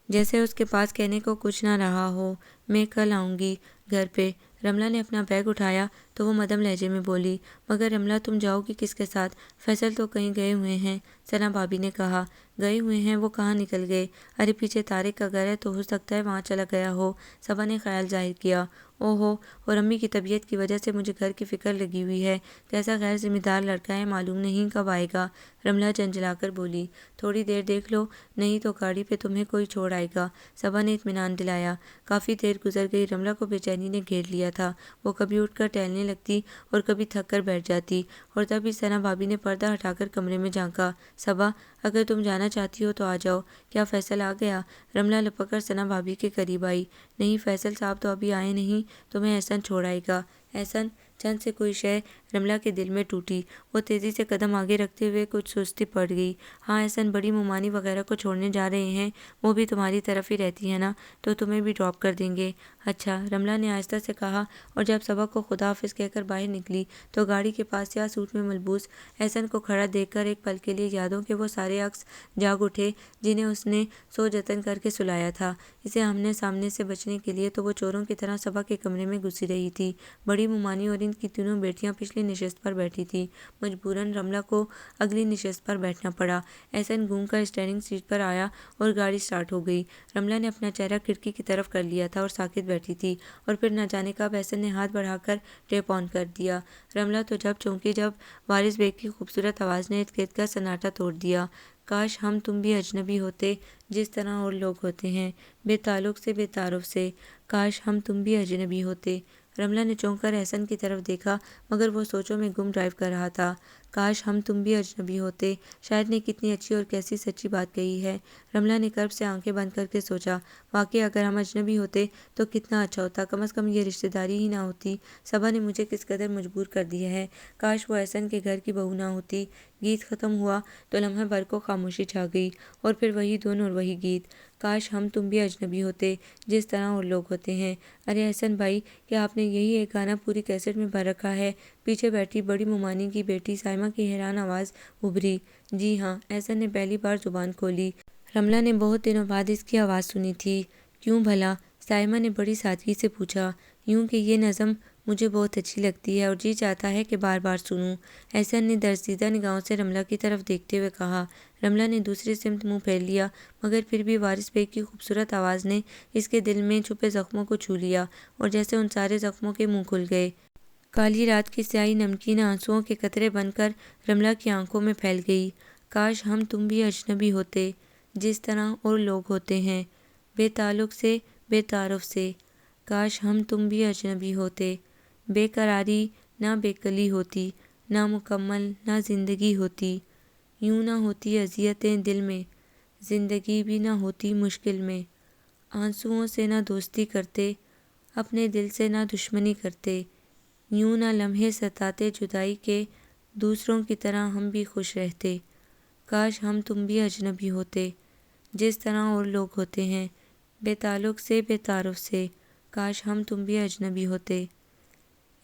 جیسے اس کے پاس کہنے کو کچھ نہ رہا ہو۔ میں کل آؤں گی گھر پہ۔ رملہ نے اپنا بیگ اٹھایا تو وہ مدھم لہجے میں بولی۔ مگر رملہ تم جاؤ گی کس کے ساتھ؟ فیصل تو کہیں گئے ہوئے ہیں، ثنا بھابی نے کہا۔ گئے ہوئے ہیں؟ وہ کہاں نکل گئے؟ ارے پیچھے طارق کا گھر ہے تو ہو سکتا ہے وہاں چلا گیا ہو، صبا نے خیال ظاہر کیا۔ او ہو، اور امی کی طبیعت کی وجہ سے مجھے گھر کی فکر لگی ہوئی ہے، کیسا غیر ذمہ دار لڑکا ہے، معلوم نہیں کب آئے گا، رملہ جھنجھلا کر بولی۔ تھوڑی دیر دیکھ لو، نہیں تو گاڑی پہ تمہیں کوئی چھوڑ آئے گا، صبا نے اطمینان دلایا۔ کافی دیر گزر گئی، رملہ کو بے چینی نے گھیر لیا تھا۔ وہ کبھی اٹھ کر ٹہلنے لگتی اور کبھی تھک کر بیٹھ جاتی، اور تبھی ثنا بھابی نے پردہ ہٹا کر کمرے میں جھانکا۔ صبا، اگر تم جانا چاہتی ہو تو آ جاؤ۔ کیا فیصل آ گیا؟ رملہ لپک کر ثنا بھابی کے قریب آئی۔ نہیں، فیصل صاحب تو ابھی آئے نہیں، تمہیں احسن چھوڑ آئے گا۔ احسن؟ چند سے کوئی شے رملہ کے دل میں ٹوٹی۔ وہ تیزی سے قدم آگے رکھتے ہوئے کچھ سستی پڑ گئی۔ ہاں احسن بڑی مومانی وغیرہ کو چھوڑنے جا رہے ہیں، وہ بھی تمہاری طرف ہی رہتی ہے نا، تو تمہیں بھی ڈراپ کر دیں گے۔ اچھا، رملہ نے آہستہ سے کہا، اور جب صبا کو خدا حافظ کہہ کر باہر نکلی تو گاڑی کے پاس سیاہ سوٹ میں ملبوس احسن کو کھڑا دیکھ کر ایک پل کے لیے یادوں کے وہ سارے عکس جاگ اٹھے جنہیں اس نے سو جتن کر کے سلایا تھا۔ اسے آمنے سامنے سے بچنے کے لیے تو وہ چوروں کی طرح صبا کے کمرے میں گھسی رہی تھی۔ بڑی مومانی اور ان کی تینوں بیٹیاں پچھلی نشست پر بیٹھی تھیں۔ مجبوراً رملہ کو اگلی نشست پر بیٹھنا پڑا۔ احسن گھوم کر اسٹیئرنگ سیٹ پر آیا اور گاڑی سٹارٹ ہو گئی۔ رملہ نے اپنا چہرہ کھڑکی کی طرف کر لیا تھا اور ساکت بیٹھی تھی، اور پھر نہ جانے کب احسن نے ہاتھ بڑھا کر ٹیپ آن کر دیا۔ رملہ تو جب چونکی جب وارث بیگ کی خوبصورت آواز نے ارد گرد کا سناٹا توڑ دیا۔ کاش ہم تم بھی اجنبی ہوتے جس طرح اور لوگ ہوتے ہیں، بے تعلق سے بے تعارف سے، کاش ہم تم بھی اجنبی ہوتے۔ رملہ نے چونک کر احسن کی طرف دیکھا مگر وہ سوچوں میں گم ڈرائیو کر رہا تھا۔ کاش ہم تم بھی اجنبی ہوتے، شاید نے کتنی اچھی اور کیسی سچی بات کہی ہے، رملہ نے کرب سے آنکھیں بند کر کے سوچا۔ واقعی اگر ہم اجنبی ہوتے تو کتنا اچھا ہوتا، کم از کم یہ رشتہ داری ہی نہ ہوتی۔ صبا نے مجھے کس قدر مجبور کر دیا ہے، کاش وہ احسن کے گھر کی بہو نہ ہوتی۔ گیت ختم ہوا تو لمحہ بھر کو خاموشی چھا گئی، اور پھر وہی دھن اور وہی گیت۔ کاش ہم تم بھی اجنبی ہوتے جس طرح اور لوگ ہوتے ہیں۔ ارے احسن بھائی، کیا آپ نے یہی ایک گانا پوری کیسٹ میں بھر رکھا ہے؟ پیچھے بیٹھی بڑی مومانی کی بیٹی سائمہ کی حیران آواز ابھری۔ جی ہاں، احسن نے پہلی بار زبان کھولی۔ رملہ نے بہت دنوں بعد اس کی آواز سنی تھی۔ کیوں بھلا؟ سائمہ نے بڑی سادگی سے پوچھا۔ یوں کہ یہ نظم مجھے بہت اچھی لگتی ہے اور جی چاہتا ہے کہ بار بار سنوں، احسن نے درزدیدہ نگاہوں سے رملہ کی طرف دیکھتے ہوئے کہا۔ رملہ نے دوسری سمت منہ پھیر لیا، مگر پھر بھی وارث بیگ کی خوبصورت آواز نے اس کے دل میں چھپے زخموں کو چھو لیا، اور جیسے ان سارے زخموں کے منہ کھل گئے۔ کالی رات کی سیاہی نمکین آنسوؤں کے قطرے بن کر رملہ کی آنکھوں میں پھیل گئی۔ کاش ہم تم بھی اجنبی ہوتے جس طرح اور لوگ ہوتے ہیں، بے تعلق سے بے تعارف سے، کاش ہم تم بھی اجنبی ہوتے۔ بے قراری نہ بے کلی ہوتی، نہ مکمل نہ زندگی ہوتی، یوں نہ ہوتی اذیتیں دل میں، زندگی بھی نہ ہوتی مشکل میں، آنسوؤں سے نہ دوستی کرتے، اپنے دل سے نہ دشمنی کرتے، یوں نہ لمحے ستاتے جدائی کے، دوسروں کی طرح ہم بھی خوش رہتے۔ کاش ہم تم بھی اجنبی ہوتے جس طرح اور لوگ ہوتے ہیں، بے تعلق سے بے تعارف سے، کاش ہم تم بھی اجنبی ہوتے۔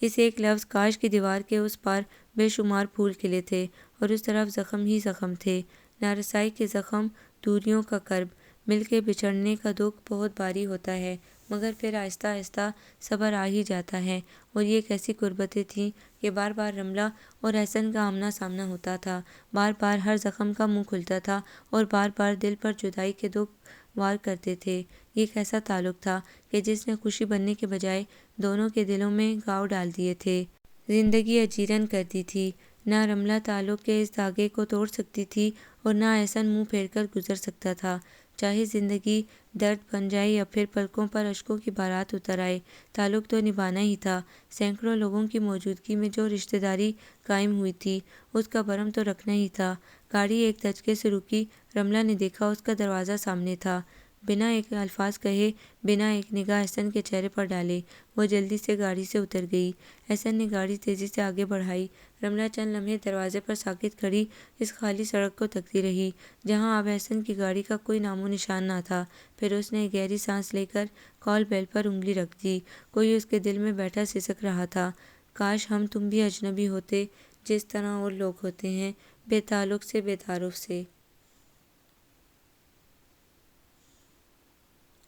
اس ایک لفظ کاش کی دیوار کے اس پار بے شمار پھول کھلے تھے، اور اس طرف زخم ہی زخم تھے، نارسائی کے زخم، دوریوں کا کرب، مل کے بچھڑنے کا دکھ بہت بھاری ہوتا ہے، مگر پھر آہستہ آہستہ صبر آ ہی جاتا ہے۔ اور یہ ایک ایسی قربتیں تھیں کہ بار بار رملہ اور احسن کا آمنا سامنا ہوتا تھا، بار بار ہر زخم کا منہ کھلتا تھا، اور بار بار دل پر جدائی کے دکھ وار کرتے تھے۔ یہ ایک ایسا تعلق تھا کہ جس نے خوشی بننے کے بجائے دونوں کے دلوں میں گھاؤ ڈال دیے تھے، زندگی اجیرن کر دی تھی۔ نہ رملہ تعلق کے اس دھاگے کو توڑ سکتی تھی اور نہ احسن منہ پھیر کر گزر سکتا تھا۔ چاہے زندگی درد بن جائے یا پھر پلکوں پر اشکوں کی بارات اتر آئے، تعلق تو نبھانا ہی تھا۔ سینکڑوں لوگوں کی موجودگی میں جو رشتہ داری قائم ہوئی تھی اس کا بھرم تو رکھنا ہی تھا۔ گاڑی ایک دھچکے سے رکی۔ رملہ نے دیکھا اس کا دروازہ سامنے تھا۔ بنا ایک الفاظ کہے، بنا ایک نگاہ احسن کے چہرے پر ڈالے، وہ جلدی سے گاڑی سے اتر گئی۔ احسن نے گاڑی تیزی سے آگے بڑھائی۔ رملہ چند لمحے دروازے پر ساکت کھڑی اس خالی سڑک کو تکتی رہی جہاں اب احسن کی گاڑی کا کوئی نام و نشان نہ تھا۔ پھر اس نے ایک گہری سانس لے کر کال بیل پر انگلی رکھ دی۔ کوئی اس کے دل میں بیٹھا سسک رہا تھا، کاش ہم تم بھی اجنبی ہوتے جس طرح اور لوگ ہوتے ہیں، بے تعلق سے، بے تعارف سے۔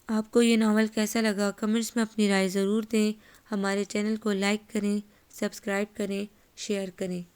آپ کو یہ ناول کیسا لگا؟ کمنٹس میں اپنی رائے ضرور دیں۔ ہمارے چینل کو لائک کریں، سبسکرائب کریں، شیئر کریں۔